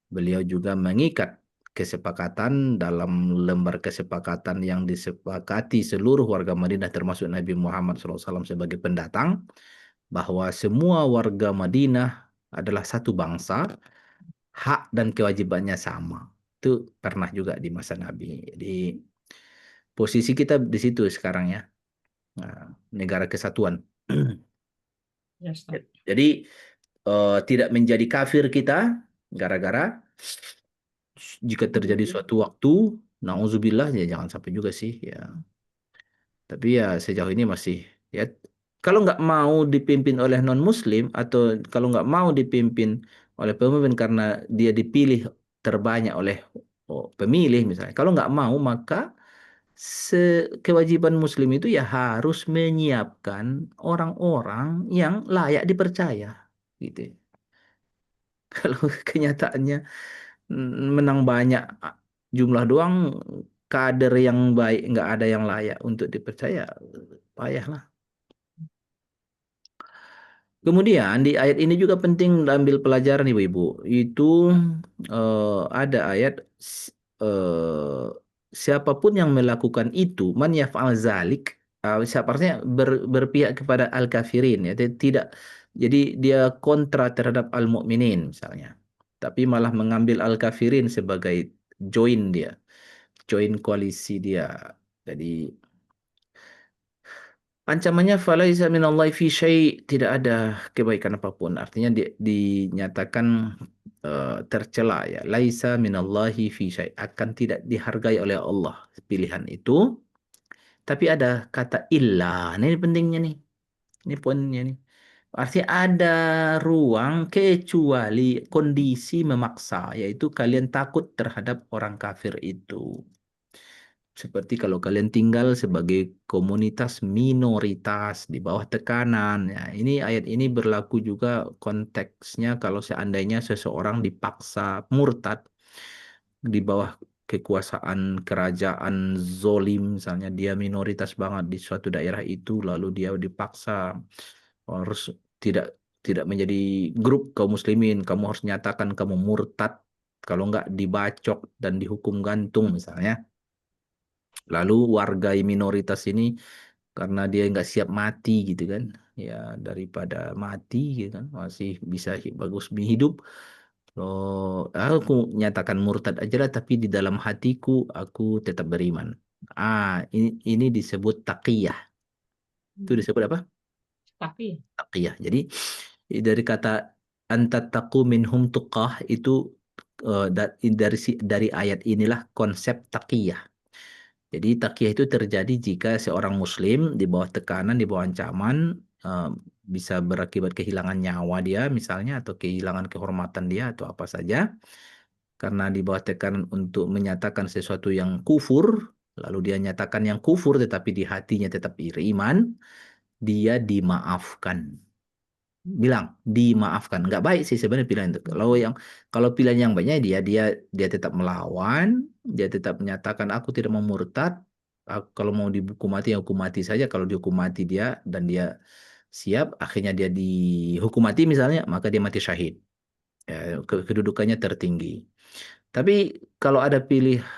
Speaker 1: beliau juga mengikat kesepakatan dalam lembar kesepakatan yang disepakati seluruh warga Madinah termasuk Nabi Muhammad SAW sebagai pendatang bahwa semua warga Madinah adalah satu bangsa, hak dan kewajibannya sama. Itu pernah juga di masa Nabi. Jadi posisi kita di situ sekarang ya, negara kesatuan.
Speaker 2: Ya, Ustaz.
Speaker 1: Jadi tidak menjadi kafir kita gara-gara jika terjadi suatu waktu, nauzubillah ya jangan sampai juga sih ya. Tapi ya sejauh ini masih ya kalau nggak mau dipimpin oleh non Muslim atau kalau nggak mau dipimpin oleh pemimpin karena dia dipilih terbanyak oleh pemilih misalnya. Kalau nggak mau maka kewajiban Muslim itu ya harus menyiapkan orang-orang yang layak dipercaya gitu. Kalau kenyataannya menang banyak jumlah doang kader yang baik nggak ada yang layak untuk dipercaya payah lah. Kemudian di ayat ini juga penting diambil pelajaran ibu-ibu. Itu ada ayat eh, siapapun yang melakukan itu man yaf'al zalik siapanya berpihak kepada al-kafirin ya tidak jadi dia kontra terhadap al-mukminin misalnya. Tapi malah mengambil al-kafirin sebagai join koalisi dia. Jadi Ancamannya falaisa minallahi fi syai', tidak ada kebaikan apapun. Artinya dinyatakan tercela ya. Laisa minallahi fi syai', akan tidak dihargai oleh Allah pilihan itu. Tapi ada kata illa. Nah, ini pentingnya nih. Ini poinnya nih. Artinya ada ruang kecuali kondisi memaksa, yaitu kalian takut terhadap orang kafir itu. Seperti kalau kalian tinggal sebagai komunitas minoritas di bawah tekanan. Ya, ini ayat ini berlaku juga konteksnya kalau seandainya seseorang dipaksa murtad di bawah kekuasaan kerajaan zolim, misalnya dia minoritas banget di suatu daerah itu, lalu dia dipaksa harus tidak tidak menjadi grup kaum muslimin, kamu harus nyatakan kamu murtad, kalau nggak dibacok dan dihukum gantung misalnya. Lalu warga minoritas ini karena dia nggak siap mati gitu kan, ya daripada mati gitu kan masih bisa bagus hidup. Oh, aku nyatakan murtad aja lah, tapi di dalam hatiku aku tetap beriman. Ini disebut taqiyah. Itu disebut apa?
Speaker 2: Tapi
Speaker 1: Taqiyah. Jadi dari kata antattaqu minhum tuqah itu dari ayat inilah konsep taqiyah. Jadi takiyah itu terjadi jika seorang muslim di bawah tekanan, di bawah ancaman, eh, bisa berakibat kehilangan nyawa dia misalnya, atau kehilangan kehormatan dia atau apa saja, karena di bawah tekanan untuk menyatakan sesuatu yang kufur, lalu dia nyatakan yang kufur tetapi di hatinya tetap beriman, dia dimaafkan. Bilang dimaafkan, nggak baik sih sebenarnya pilihan itu. Kalau pilihan yang baiknya dia tetap melawan, dia tetap menyatakan aku tidak mau murtad. Kalau mau dihukum mati ya hukum mati saja. Kalau dihukum mati dia dan dia siap, akhirnya dia dihukum mati misalnya, maka dia mati syahid. Ya, kedudukannya tertinggi. Tapi kalau ada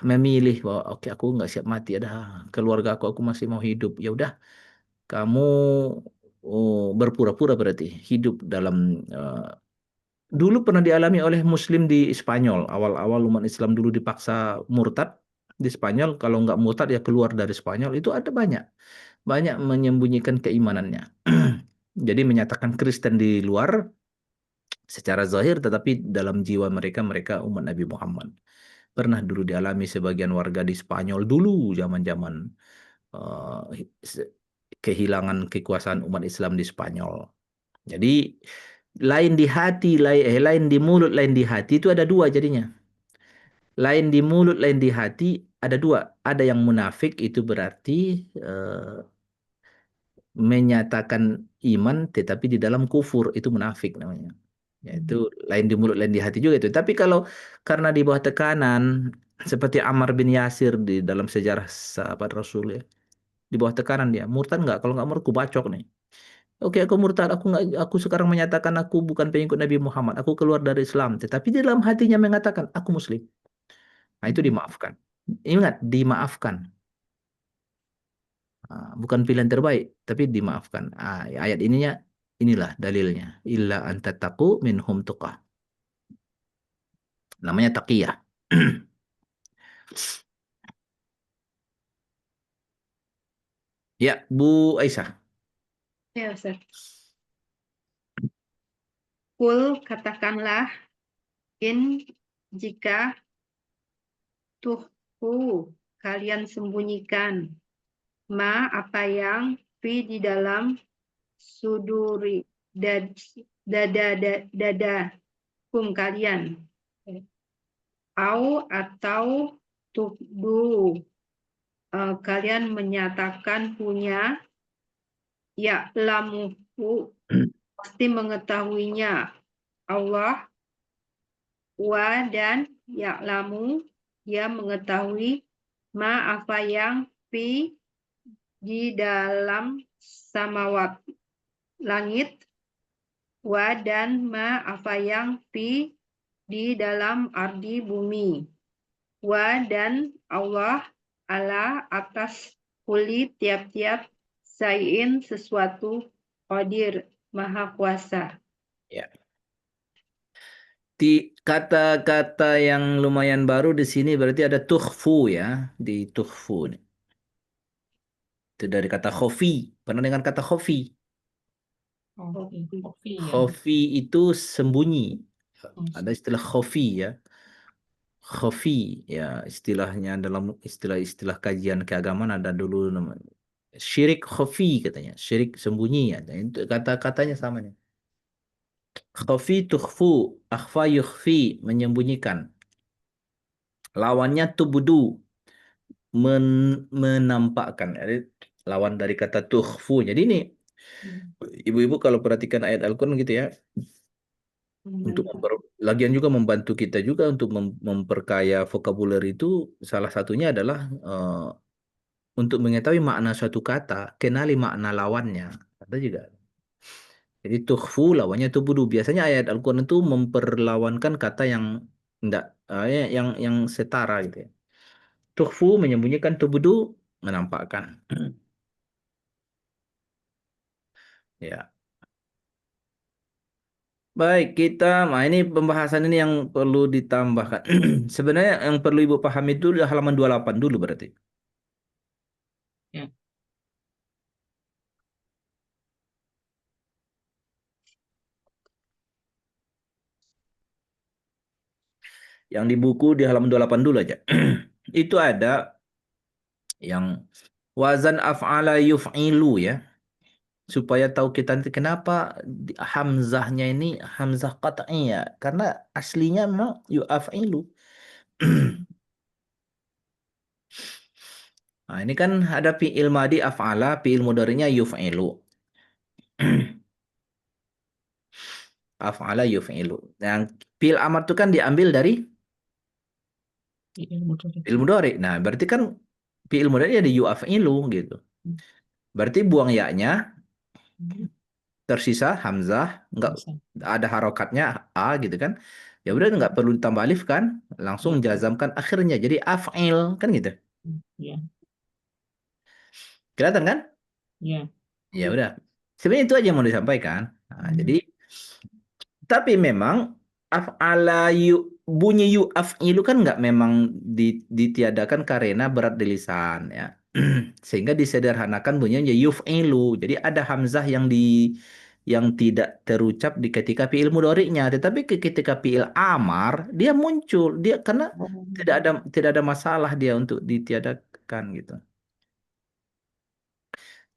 Speaker 1: memilih bahwa oke aku nggak siap mati, ada keluarga aku masih mau hidup, ya udah kamu berpura-pura berarti hidup dalam dulu pernah dialami oleh Muslim di Spanyol. Awal-awal umat Islam dulu dipaksa murtad di Spanyol. Kalau nggak murtad ya keluar dari Spanyol. Itu ada banyak menyembunyikan keimanannya. Jadi menyatakan Kristen di luar secara zahir, tetapi dalam jiwa mereka mereka umat Nabi Muhammad. Pernah dulu dialami sebagian warga di Spanyol dulu zaman-zaman se- kehilangan kekuasaan umat Islam di Spanyol. Jadi lain di hati, lain di mulut, lain di hati itu ada dua jadinya. Lain di mulut, lain di hati ada dua. Ada yang munafik itu berarti menyatakan iman tetapi di dalam kufur, itu munafik namanya. Yaitu lain di mulut, lain di hati juga itu. Tapi kalau karena di bawah tekanan seperti Ammar bin Yasir di dalam sejarah sahabat Rasul ya, di bawah tekanan dia murtad nggak? Kalau nggak murtad aku bacok nih. Oke, aku murtad. Aku sekarang menyatakan aku bukan pengikut Nabi Muhammad. Aku keluar dari Islam. Tetapi di dalam hatinya mengatakan aku Muslim. Nah, itu dimaafkan. Ingat, dimaafkan. Bukan pilihan terbaik, tapi dimaafkan. Ayat inilah dalilnya. Illa anta taqu minhum tuqah. Namanya taqiyah. Ya, Bu Aisyah.
Speaker 4: Ya, Ustaz. Kul katakanlah in jika tuhku kalian sembunyikan ma apa yang fi di dalam suduri dada kalian atau tubdu kalian menyatakan punya ya lamuhu pasti mengetahuinya Allah wa dan ya'lamu dia mengetahui ma apa yang fi di dalam samawat langit wa dan ma apa yang fi di dalam ardi bumi wa dan Allah ala atas kuli tiap-tiap sayin sesuatu qadir maha kuasa.
Speaker 1: Ya. Di kata-kata yang lumayan baru di sini berarti ada tukhfu ya, di tukhfu. Itu dari kata khofi. Pernah dengar kata khofi?
Speaker 2: Kopi ya.
Speaker 1: Khofi itu sembunyi.
Speaker 2: Oh,
Speaker 1: Ada istilah khofi ya. Khofi ya istilahnya dalam istilah-istilah kajian keagamaan ada dulu namanya syirik khofi katanya. Syirik sembunyi ya. Dan itu kata-katanya sama nih. Khofi tukhfu, akhfa yukhfi, menyembunyikan. Lawannya tubudu, menampakkan. Jadi, lawan dari kata tukhfu. Jadi ini ibu-ibu kalau perhatikan ayat Al-Quran gitu ya, untuk lagian juga membantu kita juga untuk memperkaya vocabulary itu salah satunya adalah untuk mengetahui makna suatu kata, kenali makna lawannya. Ada juga. Jadi tukhfu lawannya tubudu. Biasanya ayat Al-Quran itu memperlawankan kata yang enggak yang setara gitu ya. Tukhfu menyembunyikan, tubudu menampakkan. Ya. Baik, nah ini pembahasan ini yang perlu ditambahkan. Sebenarnya yang perlu Ibu pahami itu di halaman 28 dulu berarti.
Speaker 2: Ya.
Speaker 1: Yang di buku di halaman 28 dulu aja. Itu ada yang wazan af'ala yuf'ilu ya. Supaya tahu kita nanti kenapa hamzahnya ini hamzah qat'i ya. Karena aslinya memang yuf'ilu. Nah, ini kan ada fi'il madi af'ala, fi'il mudhari'nya yuf'ilu. Af'ala yuf'ilu. Yang fi'il amar itu kan diambil dari fi'il mudhari'. Nah, berarti kan fi'il mudhari' ada yuf'ilu gitu. Berarti buang ya-nya, tersisa hamzah, enggak ada harokatnya a gitu kan. Ya udah nggak perlu ditambah alif kan, langsung jazamkan akhirnya jadi af'il kan gitu.
Speaker 2: Ya.
Speaker 1: Kelihatan kan?
Speaker 2: Ya.
Speaker 1: Ya udah. Sebenarnya itu aja yang mau disampaikan. Nah, jadi tapi memang af'ala bunyi yu af'ilu kan nggak memang ditiadakan karena berat di lisan ya. Sehingga disederhanakan bunyinya yuf'ilu. Jadi ada hamzah yang tidak terucap di ketika fi'il mudhari'nya, tetapi ketika fi'il amar dia muncul. Dia karena tidak ada masalah dia untuk ditiadakan gitu.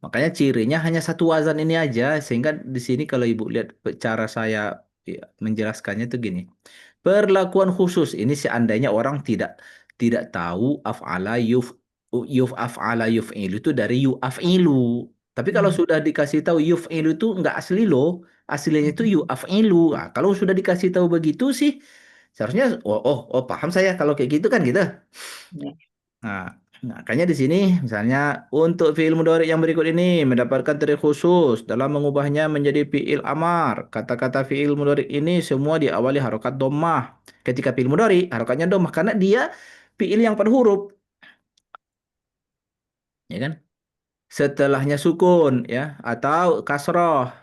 Speaker 1: Makanya cirinya hanya satu wazan ini aja, sehingga di sini kalau ibu lihat cara saya ya, menjelaskannya itu gini. Perlakuan khusus ini seandainya orang tidak tahu af'ala af'ala yuf'ilu itu dari af'ilu. Tapi kalau sudah dikasih tahu yuf'ilu itu enggak asli loh. Aslinya itu af'ilu. Nah, kalau sudah dikasih tahu begitu sih seharusnya oh paham saya kalau kayak gitu kan gitu.
Speaker 2: Ya.
Speaker 1: Nah, makanya di sini misalnya untuk fi'il mudhari yang berikut ini mendapatkan trik khusus dalam mengubahnya menjadi fi'il amar. Kata-kata fi'il mudhari ini semua diawali harokat dhammah. Ketika fi'il mudhari harokatnya dhammah karena dia fi'il yang berhuruf, ya kan? Setelahnya sukun ya atau kasroh.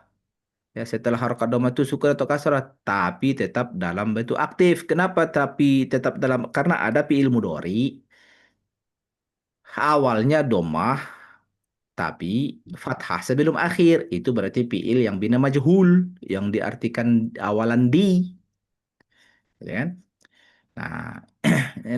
Speaker 1: Ya, setelah harokat dhammah itu sukun atau kasrah, tapi tetap dalam bentuk aktif. Kenapa tapi tetap dalam? Karena ada fi'il mudhari awalnya dhammah tapi fathah sebelum akhir itu berarti fiil yang bina majhul yang diartikan awalan di, ya kan? Nah,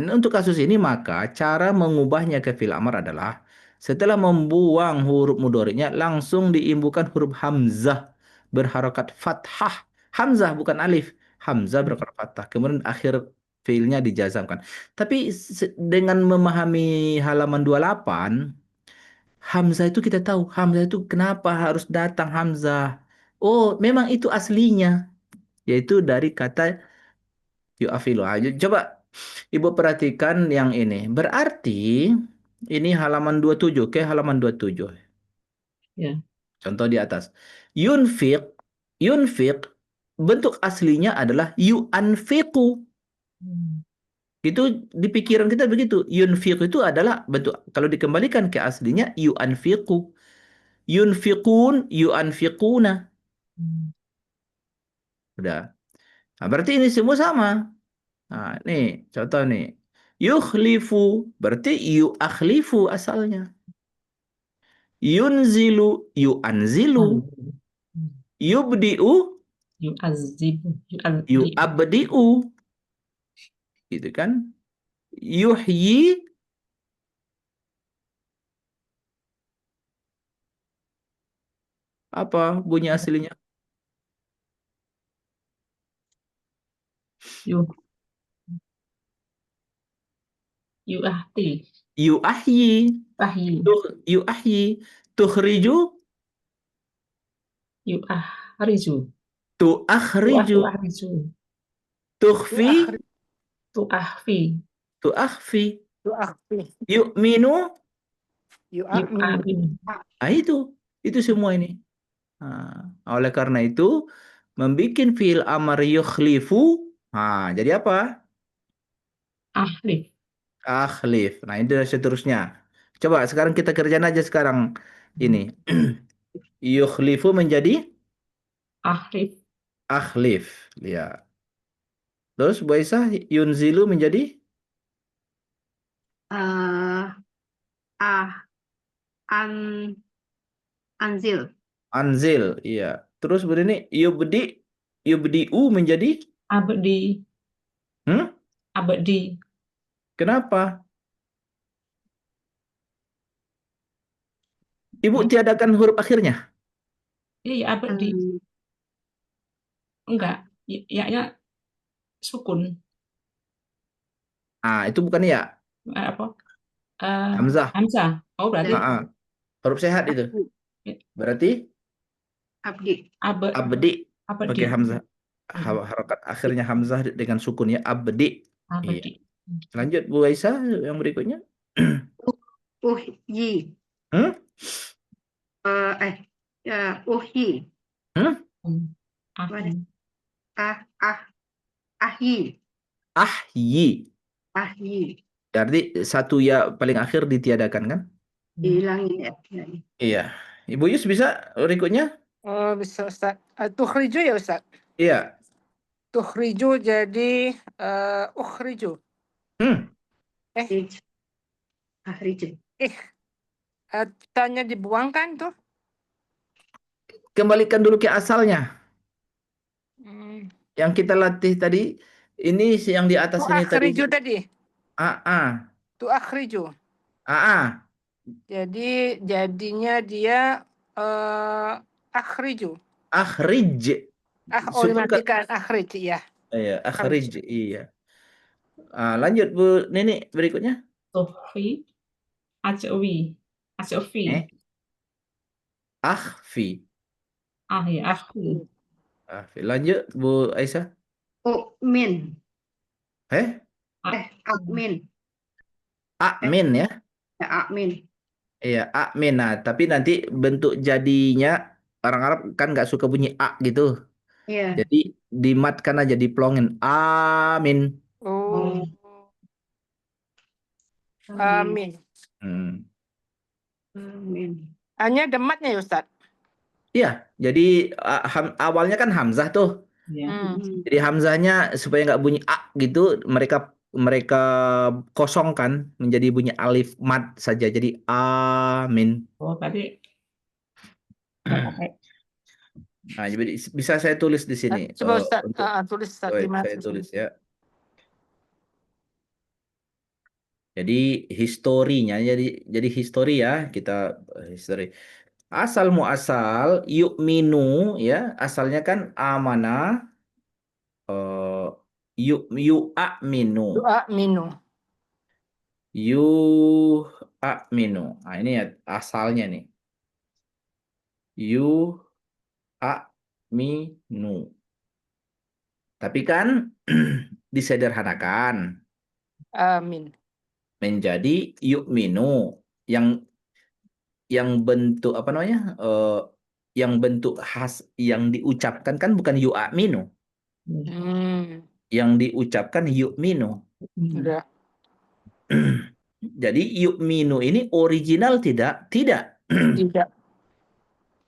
Speaker 1: untuk kasus ini maka cara mengubahnya ke fiil amar adalah setelah membuang huruf mudhari'nya langsung diimbuhkan huruf hamzah berharokat fathah. Hamzah bukan alif. Hamzah berharokat fathah. Kemudian akhir fiilnya dijazamkan. Tapi dengan memahami halaman 28 Hamzah itu kita tahu, Hamzah itu kenapa harus datang Hamzah. Oh, memang itu aslinya, yaitu dari kata yu'afilu. Coba Ibu perhatikan yang ini. Berarti ini halaman 27, oke, halaman 27.
Speaker 2: Ya.
Speaker 1: Contoh di atas. Yunfiq, yunfiq, bentuk aslinya adalah yu'anfiqu. Itu di pikiran kita begitu. Yunfiq itu adalah bentuk, kalau dikembalikan ke aslinya, yu'anfiqu. Yunfiqun, yu'anfiquna. Udah. Nah, berarti ini semua sama. Nah, nih, contoh nih. Yukhlifu, berarti yu'akhlifu asalnya. Yunzilu, yu'anzilu, yubdi'u,
Speaker 2: Yu'azibu. Yu'azibu.
Speaker 1: yu'abdi'u. Gitu kan? Yuhyi, apa bunyi aslinya?
Speaker 2: Yu. Yu'ahti.
Speaker 1: Yu'ahyi,
Speaker 2: Ahyi.
Speaker 1: yu'ahyi, tukhriju,
Speaker 2: Yu'ahriju.
Speaker 1: tu'akhriju,
Speaker 2: Tu'ahriju.
Speaker 1: tukhfi,
Speaker 3: Tu'akhri,
Speaker 2: Tu'ahfi.
Speaker 1: tu'akhfi,
Speaker 3: tu'akhfi,
Speaker 1: yu'minu.
Speaker 3: yu'aminu.
Speaker 2: Yu'amin.
Speaker 1: Ah, itu semua ini. Oleh karena itu, membikin fiil amar yukhlifu, jadi apa?
Speaker 2: Ahlif.
Speaker 1: Akhlif. Nah, itu seterusnya. Coba sekarang kita kerjain aja sekarang ini. Yukhlifu menjadi
Speaker 2: Ahlif.
Speaker 1: akhlif. Ya. Terus Bu Aisyah, yunzilu menjadi
Speaker 4: Eh, ah, an, anzil.
Speaker 1: anzil. Iya. Terus begini, yubdi'u menjadi
Speaker 2: Abdi.
Speaker 1: hmm?
Speaker 2: Abdi.
Speaker 1: Kenapa? Ibu
Speaker 2: Hmm?
Speaker 1: tiadakan huruf akhirnya.
Speaker 2: Iya, abdi.
Speaker 4: Hmm,
Speaker 2: Enggak. Ya sukun.
Speaker 1: Itu bukan ya.
Speaker 2: Apa? Eh,
Speaker 1: Hamzah.
Speaker 2: Hamzah. Oh, berarti
Speaker 4: dan
Speaker 1: Huruf sehat itu. Berarti
Speaker 4: abdi.
Speaker 1: abdi
Speaker 2: Abdi.
Speaker 1: pakai hamzah.
Speaker 2: Hmm.
Speaker 1: Harokat akhirnya hamzah dengan sukun ya, abdi. Iya.
Speaker 2: Abdi.
Speaker 1: Lanjut Bu Aisyah yang berikutnya.
Speaker 4: Uhyi.
Speaker 1: Hmm?
Speaker 4: Uhyi.
Speaker 1: Hmm?
Speaker 2: Ahli.
Speaker 4: Ah, ah, ahyi.
Speaker 1: Ahyi.
Speaker 4: Ahyi.
Speaker 1: Berarti satu ya paling akhir ditiadakan kan?
Speaker 4: Dihilangin ya.
Speaker 1: Iya. Ibu Yus bisa berikutnya?
Speaker 3: Oh, bisa Ustaz. Tukhriju ya Ustaz.
Speaker 1: Iya.
Speaker 3: Tukhriju jadi ukhriju.
Speaker 1: Hmm.
Speaker 4: Ahrij.
Speaker 3: Tanya dibuangkan tuh.
Speaker 1: Kembalikan dulu ke asalnya.
Speaker 3: Hmm.
Speaker 1: Yang kita latih tadi, ini yang di atas ini tadi.
Speaker 3: Tu'akhriju tadi.
Speaker 1: A.
Speaker 3: Tu'akhriju.
Speaker 1: A.
Speaker 3: Jadi jadinya dia akhriju.
Speaker 1: Akhrij.
Speaker 3: Oh
Speaker 1: Sukun kan?
Speaker 3: dimatikan akhrij ya.
Speaker 1: Iya, akhrij. Iya. Lanjut Bu Nini berikutnya.
Speaker 2: Tuhfi. Ajwi. Ajwi.
Speaker 1: Akhfi.
Speaker 2: Ya, ahli.
Speaker 1: Akhfi. Lanjut Bu Aisyah.
Speaker 4: Ukmin.
Speaker 2: Akmin.
Speaker 1: Amin ya.
Speaker 4: Ya, akmin.
Speaker 1: Iya, amin. Nah, tapi nanti bentuk jadinya orang Arab kan nggak suka bunyi a gitu.
Speaker 4: Iya.
Speaker 1: Jadi dimatkan aja, diplongin. Amin.
Speaker 3: Oh. Amin.
Speaker 4: Amin.
Speaker 3: Hanya dematnya ya Ustaz.
Speaker 1: Iya, jadi awalnya kan hamzah tuh.
Speaker 2: Ya.
Speaker 1: Jadi hamzahnya supaya nggak bunyi a gitu, mereka mereka kosongkan menjadi bunyi alif mat saja. Jadi amin.
Speaker 2: Oh, tadi nggak pakai.
Speaker 1: Nah, jadi bisa saya tulis di sini.
Speaker 3: Coba Ustaz,
Speaker 1: Untuk
Speaker 3: tulis Ustaz
Speaker 1: baik,
Speaker 3: di mana?
Speaker 1: saya tulis ya. Jadi historinya, jadi histori ya, kita history. Asal muasal yu'minu ya, asalnya kan amanah, yu'aminu.
Speaker 3: Doa minu.
Speaker 1: Yu'aminu. Nah, ini ya asalnya nih. Yu'aminu. Tapi kan disederhanakan
Speaker 3: Amin.
Speaker 1: menjadi yu'minu yang bentuk apa namanya? Yang bentuk khas yang diucapkan kan bukan yu'aminu. Yang diucapkan yu'minu.
Speaker 3: Udah.
Speaker 1: Jadi yu'minu ini original tidak? Tidak.
Speaker 3: Tidak.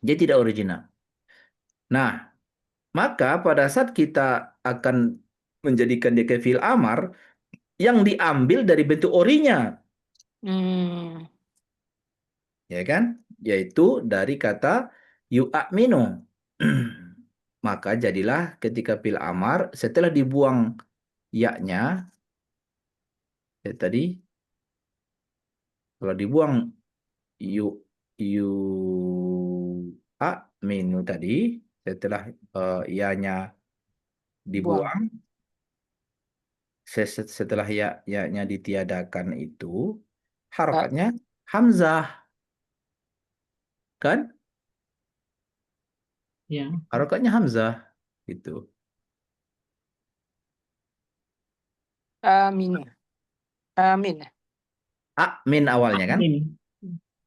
Speaker 1: Dia tidak original. Nah, maka pada saat kita akan menjadikan dia ke fi'il amar, yang diambil dari bentuk orinya. Ya kan? yaitu dari kata yu'minu. Maka jadilah ketika fil amar setelah dibuang ya-nya tadi kalau dibuang yu yu minu tadi setelah ya-nya
Speaker 3: Buang.
Speaker 1: dibuang setelah ya-nya ditiadakan itu harokatnya hamzah kan
Speaker 2: Ya.
Speaker 1: harokatnya hamzah gitu.
Speaker 3: Aminu. Amin.
Speaker 1: Amin awalnya kan
Speaker 2: Amin.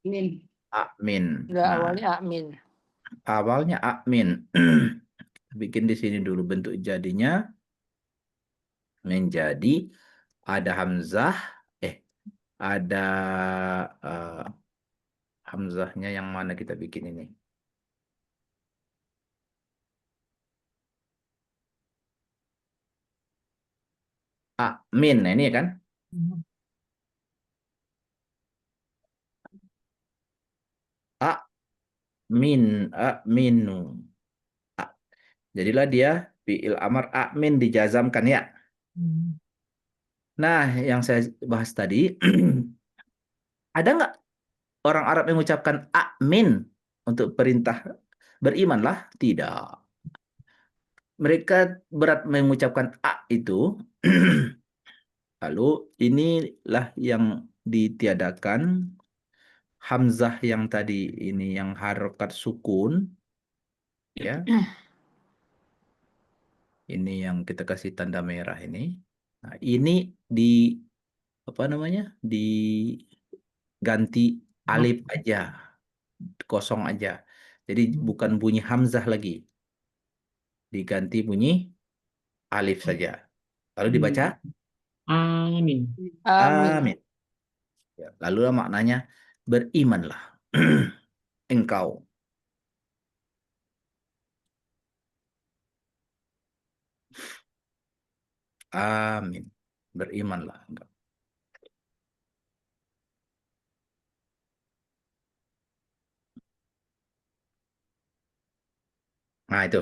Speaker 4: Min.
Speaker 1: amin.
Speaker 3: Enggak,
Speaker 1: Nah,
Speaker 3: awalnya amin.
Speaker 1: awalnya amin. Bikin di sini dulu bentuk jadinya menjadi ada hamzah ada eh, hamzahnya yang mana kita bikin ini? Amin. Nah, ini kan amin aminu. Jadilah dia fi'il amar amin dijazamkan ya.
Speaker 2: Hmm.
Speaker 1: Nah, yang saya bahas tadi ada nggak orang Arab yang mengucapkan amin untuk perintah berimanlah? Tidak. Mereka berat mengucapkan a itu. Lalu inilah yang ditiadakan hamzah yang tadi ini yang harokat sukun ya. Ini yang kita kasih tanda merah ini. Nah, ini di apa namanya? Diganti alif aja, kosong aja. Jadi bukan bunyi hamzah lagi. Diganti bunyi alif saja. Lalu dibaca
Speaker 2: Amin.
Speaker 3: Amin.
Speaker 1: amin. Ya, lalu maknanya berimanlah engkau. Amin. Berimanlah engkau. Nah, itu.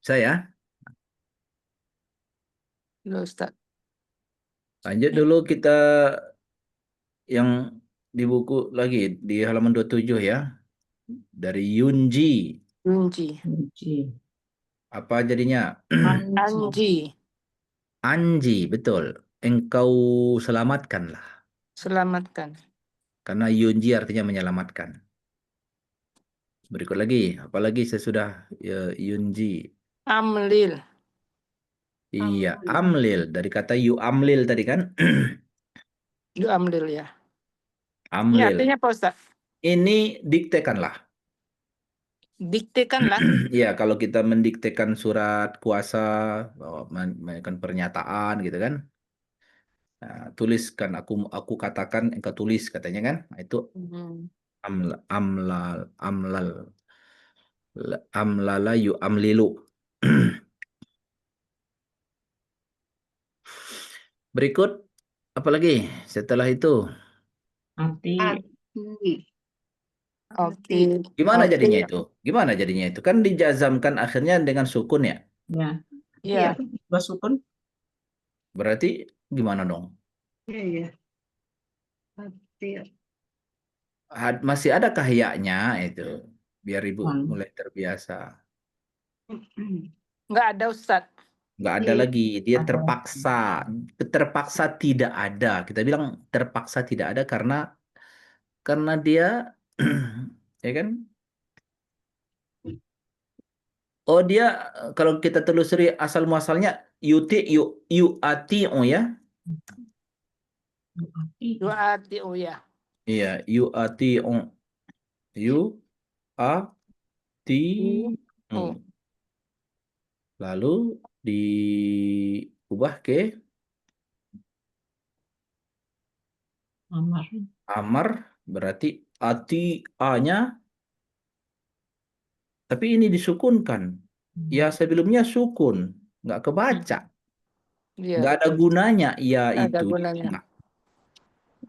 Speaker 1: Saya
Speaker 3: Loh, Ustaz.
Speaker 1: lanjut dulu kita yang di buku lagi di halaman 27 ya. Dari Yunji.
Speaker 3: Yunji.
Speaker 2: Kunci.
Speaker 1: Apa jadinya?
Speaker 2: Anji.
Speaker 3: Anji.
Speaker 1: Anji, betul. Engkau selamatkanlah.
Speaker 3: Selamatkan.
Speaker 1: Karena Yunji artinya menyelamatkan. Berikut lagi, apalagi sesudah Yunji.
Speaker 3: Amlil.
Speaker 1: Iya, amlil. Dari kata yu amlil tadi kan?
Speaker 3: Itu amlil ya. Ini
Speaker 1: Amlil.
Speaker 3: artinya apa, Ustaz?
Speaker 1: Ini diktekanlah.
Speaker 3: Diktekanlah.
Speaker 1: Iya, kalau kita mendiktekan surat kuasa, menyampaikan pernyataan gitu kan. Nah, tuliskan, aku katakan, engkau tulis katanya kan. Nah, itu
Speaker 3: Hmm.
Speaker 1: amlal amlala yu amlilu. Berikut apalagi setelah itu
Speaker 2: Arti.
Speaker 4: Ati.
Speaker 3: Oke.
Speaker 1: gimana
Speaker 3: Oke.
Speaker 1: jadinya itu? Gimana jadinya itu? Kan dijazamkan akhirnya dengan sukun ya.
Speaker 2: Ya.
Speaker 3: Ya.
Speaker 2: Dua sukun.
Speaker 1: Berarti gimana dong?
Speaker 4: Iya, iya. Ati.
Speaker 1: Masih adakah ya-nya itu? Biar Ibu mulai terbiasa.
Speaker 3: Enggak ada, Ustaz.
Speaker 1: Nggak ada
Speaker 4: Iya.
Speaker 1: lagi. Dia
Speaker 2: Ada.
Speaker 1: terpaksa. Terpaksa tidak ada. Kita bilang terpaksa tidak ada karena dia ya kan. Oh dia kalau kita telusuri asal muasalnya yu ati oh ya.
Speaker 2: Arti.
Speaker 3: Dua arti, oh ya.
Speaker 1: Iya, yu ati oh. Yu ati
Speaker 3: Oh.
Speaker 1: Lalu diubah ke
Speaker 2: Amar.
Speaker 1: amar berarti ati a-nya tapi ini disukunkan. Ya sebelumnya sukun, nggak kebaca.
Speaker 3: Iya.
Speaker 1: Nggak ada gunanya ya
Speaker 3: Nggak ada
Speaker 1: itu.
Speaker 3: gunanya.
Speaker 1: Nggak.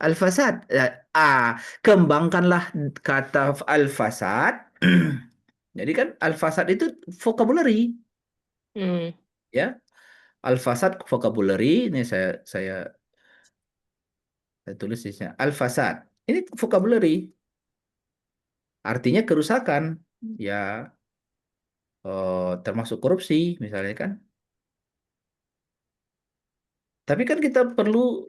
Speaker 1: Al-fasad. Kembangkanlah kata al-fasad. Jadi kan al-fasad itu vocabulary,
Speaker 3: Hmm.
Speaker 1: ya. Al-fasad vocabulary. Ini saya tulis di sini. Al-fasad. Ini vocabulary. Artinya kerusakan. Ya, termasuk korupsi misalnya kan. Tapi kan kita perlu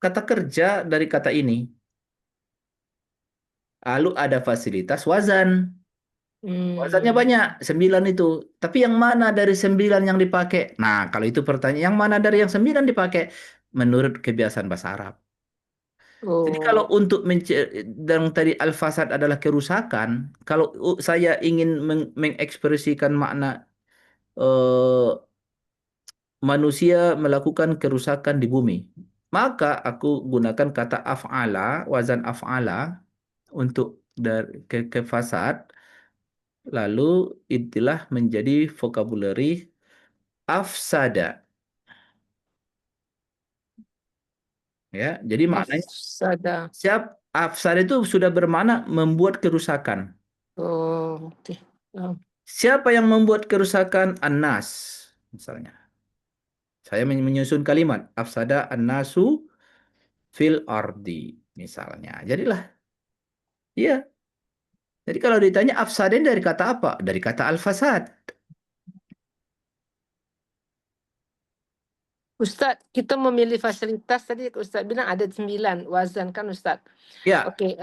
Speaker 1: kata kerja dari kata ini. Lalu ada fasilitas wazan. Wazannya
Speaker 3: Hmm.
Speaker 1: banyak, 9 itu. Tapi yang mana dari 9 yang dipakai? Nah, kalau itu pertanyaan, yang mana dari yang 9 dipakai? Menurut kebiasaan bahasa Arab. Jadi kalau
Speaker 3: Oh.
Speaker 1: untuk dan tadi al-fasad adalah kerusakan, kalau saya ingin mengekspresikan makna eh, manusia melakukan kerusakan di bumi, maka aku gunakan kata af'ala, wazan af'ala untuk dari ke fasad, lalu itulah menjadi vocabulary afsada, ya. Jadi maknanya
Speaker 3: Afsada.
Speaker 1: siap, afsada itu sudah bermakna membuat kerusakan.
Speaker 3: Oh, oke. Oh.
Speaker 1: Siapa yang membuat kerusakan? An-nas, misalnya. Saya menyusun kalimat afsada an-nasu fil ardi, misalnya. Jadilah, iya. Jadi kalau ditanya afsadin dari kata apa? Dari kata al-fasad.
Speaker 3: Ustadz, kita memilih fasilitas tadi Ustadz bilang ada 9 wazan kan Ustadz.
Speaker 1: Ya,
Speaker 3: Oke,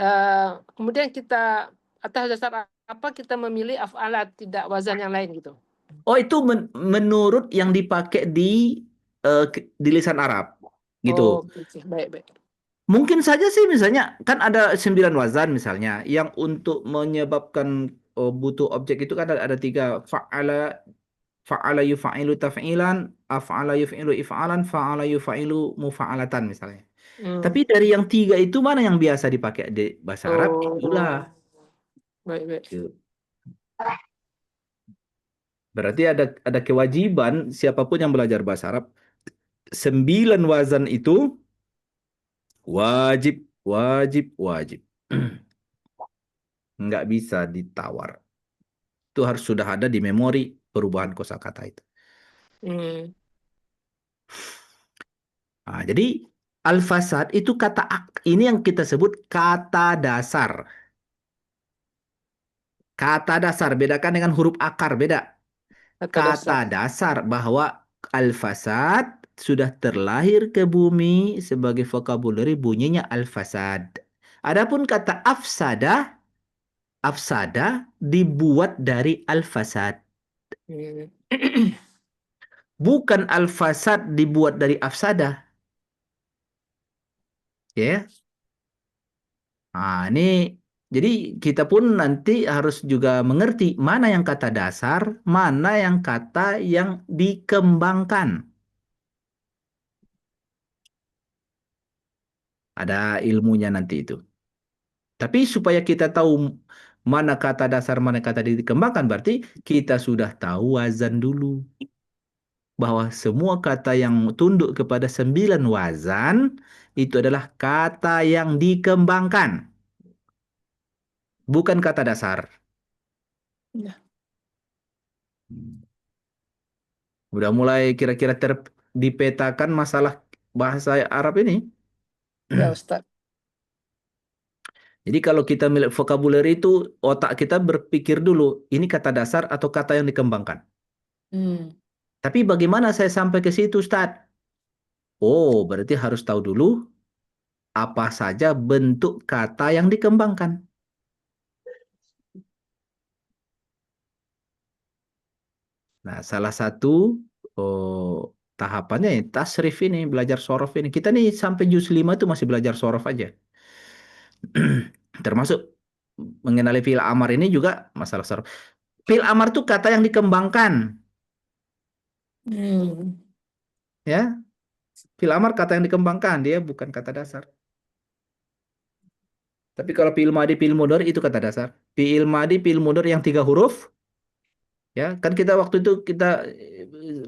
Speaker 3: kemudian kita atas dasar apa kita memilih af'ala tidak wazan yang lain gitu.
Speaker 1: oh itu menurut yang dipakai di lisan Arab, gitu.
Speaker 3: Oh, oke, baik, baik.
Speaker 1: Mungkin saja sih misalnya kan ada 9 wazan misalnya yang untuk menyebabkan butuh objek itu kan ada 3 fa'ala, fa'ala yufa'ilu taf'ilan, af'ala yuf'ilu if'alan, fa'ala yufa'ilu mufa'alatan misalnya.
Speaker 3: Hmm.
Speaker 1: Tapi dari yang 3 itu mana yang biasa dipakai di bahasa Arab? Itulah.
Speaker 3: Oh, baik, baik.
Speaker 1: Gitu. Berarti ada kewajiban siapapun yang belajar bahasa Arab, 9 wazan itu wajib, wajib, wajib. Nggak bisa ditawar. Itu harus sudah ada di memori perubahan kosakata itu.
Speaker 3: Hmm.
Speaker 1: Nah, jadi al-fasad itu ini yang kita sebut kata dasar. Kata dasar bedakan dengan huruf akar, beda.
Speaker 3: Kata dasar.
Speaker 1: Kata dasar bahwa al-fasad sudah terlahir ke bumi sebagai vocabulary, bunyinya al-fasad. Adapun kata afsada, afsada dibuat dari al-fasad.
Speaker 3: Hmm.
Speaker 1: Bukan al-fasad dibuat dari afsada. Ya. Nah, ini jadi kita pun nanti harus juga mengerti mana yang kata dasar, mana yang kata yang dikembangkan. Ada ilmunya nanti itu. Tapi supaya kita tahu mana kata dasar, mana kata dikembangkan, berarti kita sudah tahu wazan dulu. Bahwa semua kata yang tunduk kepada 9 wazan, itu adalah kata yang dikembangkan. Bukan kata dasar.
Speaker 3: Ya,
Speaker 1: Udah mulai kira-kira dipetakan masalah bahasa Arab ini.
Speaker 3: ya Ustadz.
Speaker 1: Jadi kalau kita milik vocabulary itu, otak kita berpikir dulu, ini kata dasar atau kata yang dikembangkan.
Speaker 3: Hmm.
Speaker 1: Tapi bagaimana saya sampai ke situ, Ustaz? Oh, berarti harus tahu dulu apa saja bentuk kata yang dikembangkan. Nah, salah satu tahapannya ya, tasrif ini, belajar sorof ini. Kita nih sampai juz 5 itu masih belajar sorof aja. Termasuk mengenali fi'il amar ini juga masalah sorof. Fi'il amar itu kata yang dikembangkan,
Speaker 3: Hmm.
Speaker 1: ya. Fi'il amar kata yang dikembangkan, dia bukan kata dasar. Tapi kalau fi'il madi, fi'il mudhari itu kata dasar. Fi'il madi, fi'il mudhari yang 3 huruf, ya kan kita waktu itu kita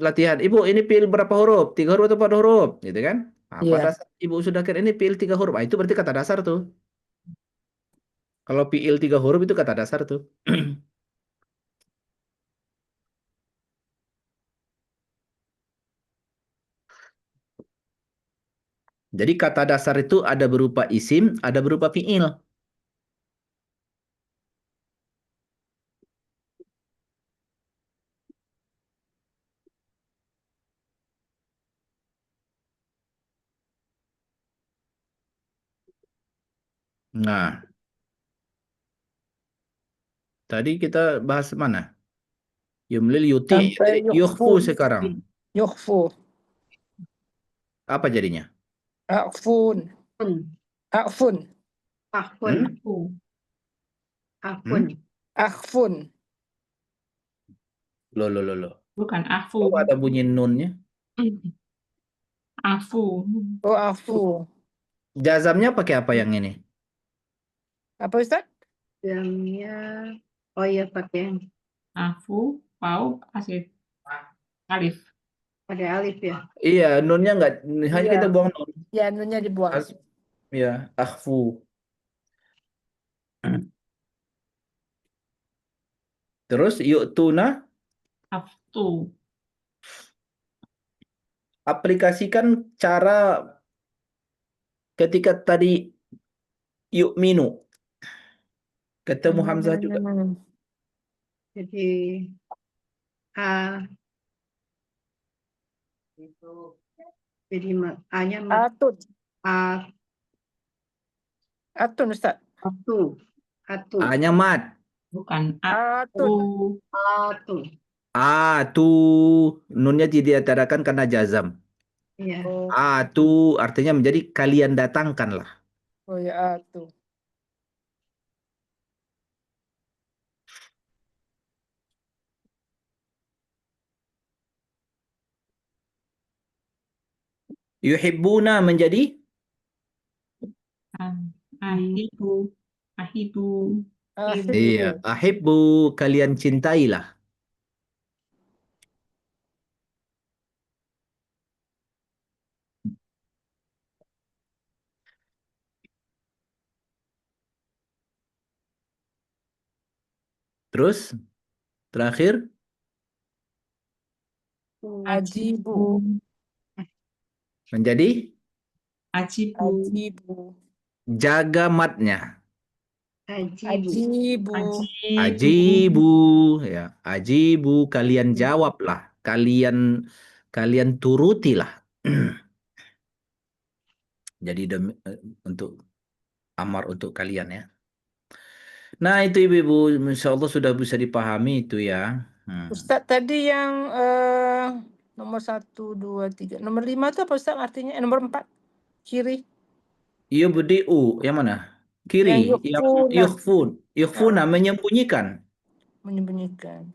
Speaker 1: latihan. Ibu, ini fi'il berapa huruf? 3 huruf atau 4 huruf? Gitu kan? Nah,
Speaker 3: Iya.
Speaker 1: pada saat Ibu sudah kira ini fiil 3 huruf, itu berarti kata dasar tuh. Kalau fiil 3 huruf itu kata dasar tuh. Jadi kata dasar itu ada berupa isim, ada berupa fiil. Nah, tadi kita bahas mana? Yumlil yuti,
Speaker 3: Sampai
Speaker 1: yukhfu
Speaker 3: yukhfun.
Speaker 1: sekarang.
Speaker 3: Yukhfu.
Speaker 1: Apa jadinya?
Speaker 3: Akfun.
Speaker 4: Pun.
Speaker 3: Akfun.
Speaker 4: Akun.
Speaker 1: Hmm?
Speaker 2: Aku.
Speaker 4: Akun.
Speaker 3: Akhfun.
Speaker 1: Loh, loh, loh, loh.
Speaker 2: Bukan afu.
Speaker 1: Kok ada bunyi nunnya?
Speaker 2: Afu.
Speaker 3: Oh, afu.
Speaker 1: Jazamnya pakai apa yang ini?
Speaker 3: Apa Ustaz?
Speaker 4: Jamnya. Oh iya pakai
Speaker 2: Afu. Pau. Asif. Alif.
Speaker 4: pakai alif ya.
Speaker 1: Iya, nunnya nggak, hanya
Speaker 3: Iya.
Speaker 1: kita buang nun.
Speaker 3: Ya, nunnya dibuang.
Speaker 1: Ya, akhfu. Terus yu'tuna,
Speaker 2: Aftu.
Speaker 1: aplikasikan cara ketika tadi yu'minu. Ketemu Hamzah juga.
Speaker 4: Jadi A. Jadi A-nya
Speaker 3: Atun.
Speaker 4: A.
Speaker 3: Atun Ustaz.
Speaker 4: Atu. Atu.
Speaker 1: A-nya mat.
Speaker 2: Bukan
Speaker 3: Atun.
Speaker 2: aku.
Speaker 4: Atu.
Speaker 1: Atu. Nunnya tidak diadakan karena jazam.
Speaker 4: Iya.
Speaker 3: Oh,
Speaker 1: Atu artinya menjadi kalian datangkanlah.
Speaker 3: oh ya atun.
Speaker 1: Yuhibbuna menjadi
Speaker 2: Ahibu. Ahibu.
Speaker 1: iya,
Speaker 3: Ahibbu.
Speaker 1: ahibbu kalian cintailah. Terus terakhir
Speaker 3: Ajibu.
Speaker 1: menjadi
Speaker 2: Ajibu.
Speaker 3: Ajibu.
Speaker 1: jaga matnya.
Speaker 4: Ajibu.
Speaker 3: Ajibu.
Speaker 2: Ajibu.
Speaker 1: Ajibu ya, ajibu kalian jawablah, kalian turutilah. Jadi untuk amar untuk kalian ya. Nah itu ibu-ibu, insya Allah sudah bisa dipahami itu ya.
Speaker 3: Ustaz tadi yang nomor 1, 2, 3. Nomor 5 itu apa Ustaz artinya? Nomor 4. Kiri.
Speaker 1: Iya bediu, yang mana? Kiri,
Speaker 3: Yang
Speaker 1: yang
Speaker 3: yukhfuna.
Speaker 1: yukhfun. Yukhfuna menyembunyikan.
Speaker 3: Menyembunyikan.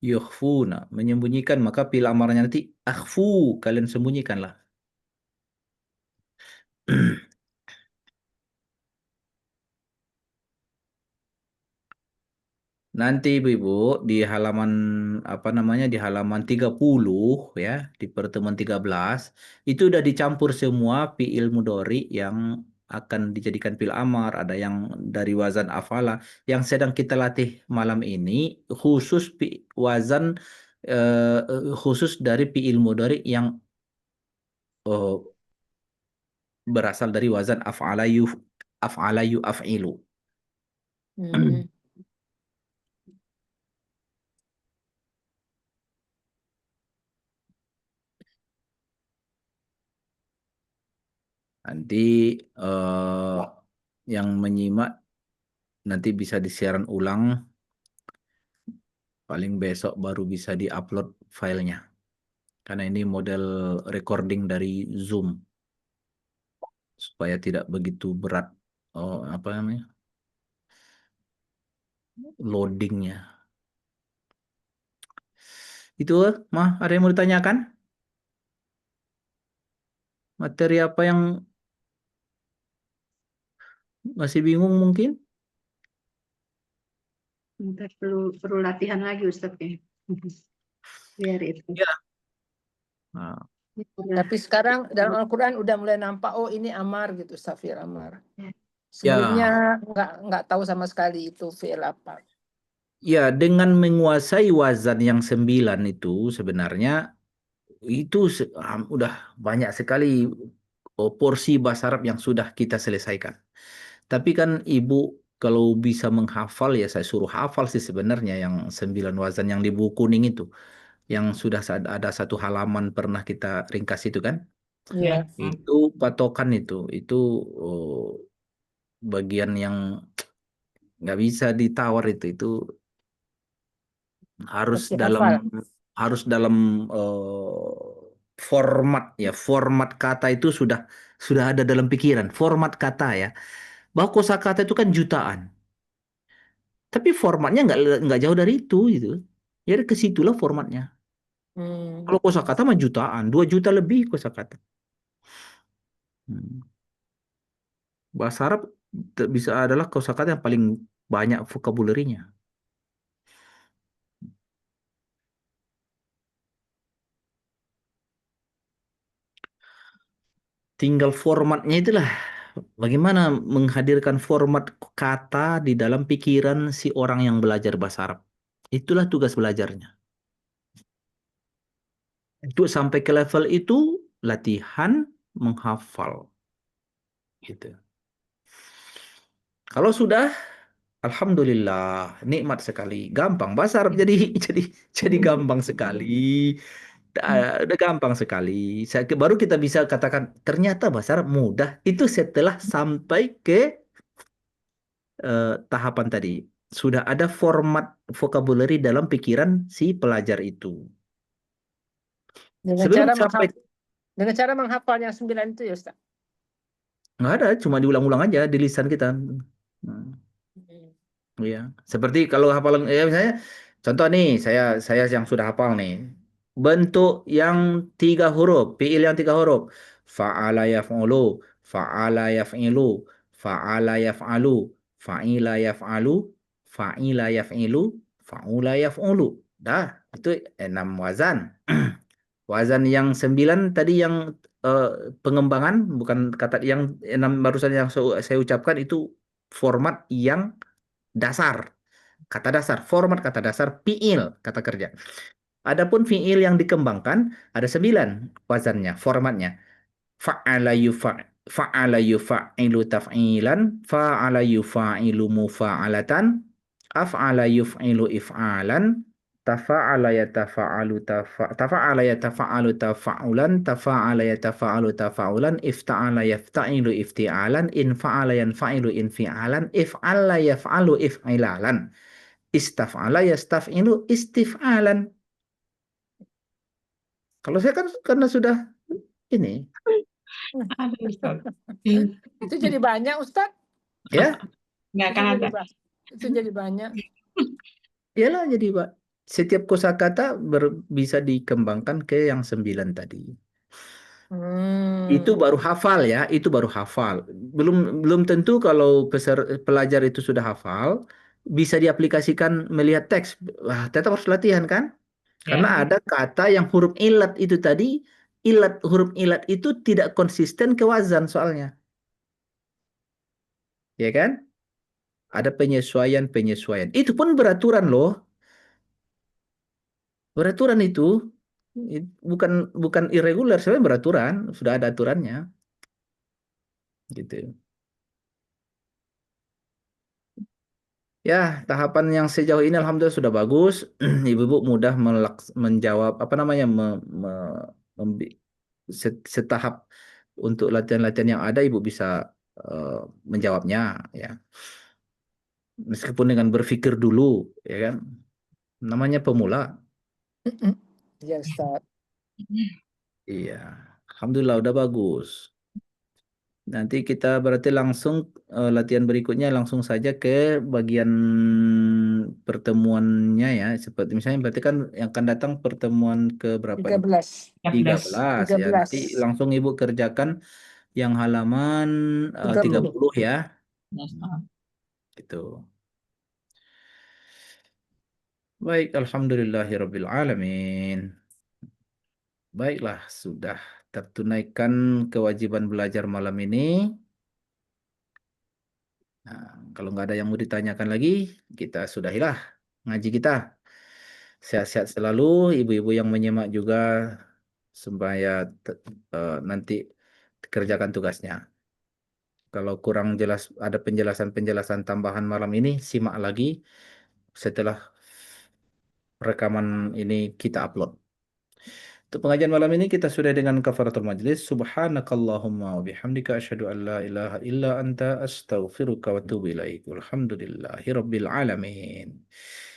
Speaker 1: Yukhfuna menyembunyikan, maka pil amarnya nanti akhfu, kalian sembunyikanlah. Nanti ibu-ibu di halaman apa namanya di halaman 30 ya, di pertemuan 13 itu udah dicampur semua fiil mudhari yang akan dijadikan fiil amar, ada yang dari wazan afala yang sedang kita latih malam ini khusus wazan khusus dari fiil mudhari yang eh, berasal dari wazan af'ala af'ilu.
Speaker 3: Hmm.
Speaker 1: Nanti eh, yang menyimak nanti bisa disiaran ulang, paling besok baru bisa diupload filenya. Karena ini model recording dari Zoom supaya tidak begitu berat apa namanya loadingnya. Itu mah ada yang mau ditanyakan? Materi apa yang masih bingung mungkin?
Speaker 4: Ntar perlu latihan lagi Ustaz ya. Biar itu.
Speaker 1: Ya. Nah,
Speaker 3: Tapi sekarang dalam Al-Quran udah mulai nampak, oh ini amar gitu, Ustaz, fi'il amar.
Speaker 4: Ya.
Speaker 3: Sebelumnya nggak tahu sama sekali itu fi'il apa.
Speaker 1: Ya, dengan menguasai wazan yang 9 itu sebenarnya itu udah banyak sekali porsi bahasa Arab yang sudah kita selesaikan. Tapi kan Ibu kalau bisa menghafal ya saya suruh hafal sih sebenarnya yang 9 wazan yang di buku kuning itu. Yang sudah ada satu halaman pernah kita ringkas itu kan.
Speaker 3: Iya.
Speaker 1: Itu patokan itu oh, bagian yang nggak bisa ditawar itu harus
Speaker 3: Mesti
Speaker 1: dalam
Speaker 3: hafal.
Speaker 1: format ya, format kata itu sudah ada dalam pikiran format kata ya, bahwa kosakata itu kan jutaan tapi formatnya nggak jauh dari itu gitu, jadi ke situlah formatnya. Kalau kosakata mah jutaan, 2 juta lebih kosakata. Hmm. Bahasa Arab bisa adalah kosakata yang paling banyak vocabulary-nya. Tinggal formatnya itulah. Bagaimana menghadirkan format kata di dalam pikiran si orang yang belajar bahasa Arab. Itulah tugas belajarnya. Untuk sampai ke level itu, latihan menghafal. Gitu. Kalau sudah, alhamdulillah, nikmat sekali. Gampang bahasa Arab jadi jadi gampang sekali. Udah gampang sekali. Baru kita bisa katakan ternyata bahasa Arab mudah. Itu setelah sampai ke tahapan tadi. Sudah ada format vocabulary dalam pikiran si pelajar itu.
Speaker 3: Dengan
Speaker 1: Sebelum
Speaker 3: cara
Speaker 1: sampai
Speaker 3: dengan cara menghafal yang 9 itu ya, Ustaz.
Speaker 1: nggak ada, cuma diulang-ulang aja di lisan kita. Hmm, iya. Seperti kalau hafalan, ya misalnya, contoh nih, saya yang sudah hafal nih. Bentuk yang 3 huruf, fiil yang 3 huruf. Fa'ala yaf'ulu, fa'ala yaf'ilu, fa'ala yaf'alu, fa'ila yaf'alu, fa'ila yaf'ilu, fa'ula yaf'ulu. Dah, itu 6 wazan. Wazan yang 9 tadi yang eh, pengembangan, bukan kata yang 6 barusan yang saya ucapkan itu format yang dasar. Kata dasar, format kata dasar, fiil, kata kerja. Adapun fiil yang dikembangkan ada 9 wazannya, formatnya. Fa'ala fa'ala yufa'ilu taf'ilan, fa'ala yufa'ilu mufa'alatan, af'ala yuf'ilu if'alan, tafa'ala yatafa'alu tafa'ulan, tafa'ala yatafa'alu tafa'ulan, ifta'ala yafta'ilu ifti'alan, infa'ala yanfa'ilu infi'alan, if'ala yaf'alu if'ilalan, istaf'ala yastaf'ilu istif'alan. Kalau saya kan karena sudah ini
Speaker 2: Aduh, Ustaz.
Speaker 3: Itu jadi banyak, Ustaz.
Speaker 1: ya.
Speaker 2: Nggak akan ada.
Speaker 3: Itu jadi banyak.
Speaker 1: Iyalah jadi Pak. Setiap kosakata bisa dikembangkan ke yang 9 tadi. Itu baru hafal ya, itu baru hafal. Belum belum tentu kalau pelajar itu sudah hafal bisa diaplikasikan melihat teks. Wah, tetap harus latihan kan? Karena
Speaker 2: Ya.
Speaker 1: ada kata yang huruf ilat itu tadi, huruf ilat itu tidak konsisten ke wazan soalnya. Ya kan? Ada penyesuaian-penyesuaian. Itu pun beraturan loh. Beraturan itu bukan bukan irregular, sebenarnya beraturan, sudah ada aturannya, gitu. Ya, tahapan yang sejauh ini alhamdulillah sudah bagus. Ibu-ibu mudah menjawab apa namanya membi- setahap untuk latihan-latihan yang ada ibu bisa eh, menjawabnya ya. Meskipun dengan berpikir dulu ya kan. Namanya pemula.
Speaker 3: Ya, Ustaz.
Speaker 1: Iya. Alhamdulillah udah bagus. Nanti kita berarti langsung latihan berikutnya langsung saja ke bagian pertemuannya ya. Seperti misalnya berarti kan yang akan datang pertemuan ke berapa nih?
Speaker 3: 13.
Speaker 1: 13 ya. Nanti
Speaker 3: 13.
Speaker 1: langsung Ibu kerjakan yang halaman
Speaker 3: 30.
Speaker 1: 30 ya.
Speaker 2: Ya, Ustaz.
Speaker 1: Gitu. Baik, alhamdulillahirabbil alamin. Baiklah, sudah tertunaikan kewajiban belajar malam ini. Nah, kalau nggak ada yang mau ditanyakan lagi, kita sudahilah ngaji kita. Sehat-sehat selalu, ibu-ibu yang menyimak juga, supaya nanti kerjakan tugasnya. Kalau kurang jelas, ada penjelasan-penjelasan tambahan malam ini, simak lagi setelah rekaman ini kita upload. Untuk pengajian malam ini kita sudah dengan kafaratul majlis. Subhanakallahumma wa bihamdika asyhadu an la ilaha illa anta astaghfiruka wa atubu ilaik. Walhamdulillahi rabbil alamin.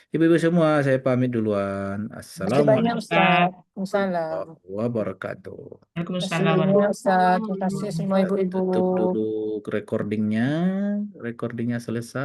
Speaker 1: Ibu-ibu semua, saya pamit duluan.
Speaker 3: Terima kasih banyak
Speaker 1: Assalamualaikum
Speaker 3: Ustaz. Waalaikumsalam.
Speaker 1: warahmatullahi wabarakatuh.
Speaker 3: Terima kasih
Speaker 2: Waalaikumsalam
Speaker 3: banyak Ustaz. Terima kasih semua
Speaker 1: Tutup
Speaker 3: ibu-ibu.
Speaker 1: dulu recordingnya. Recordingnya selesai.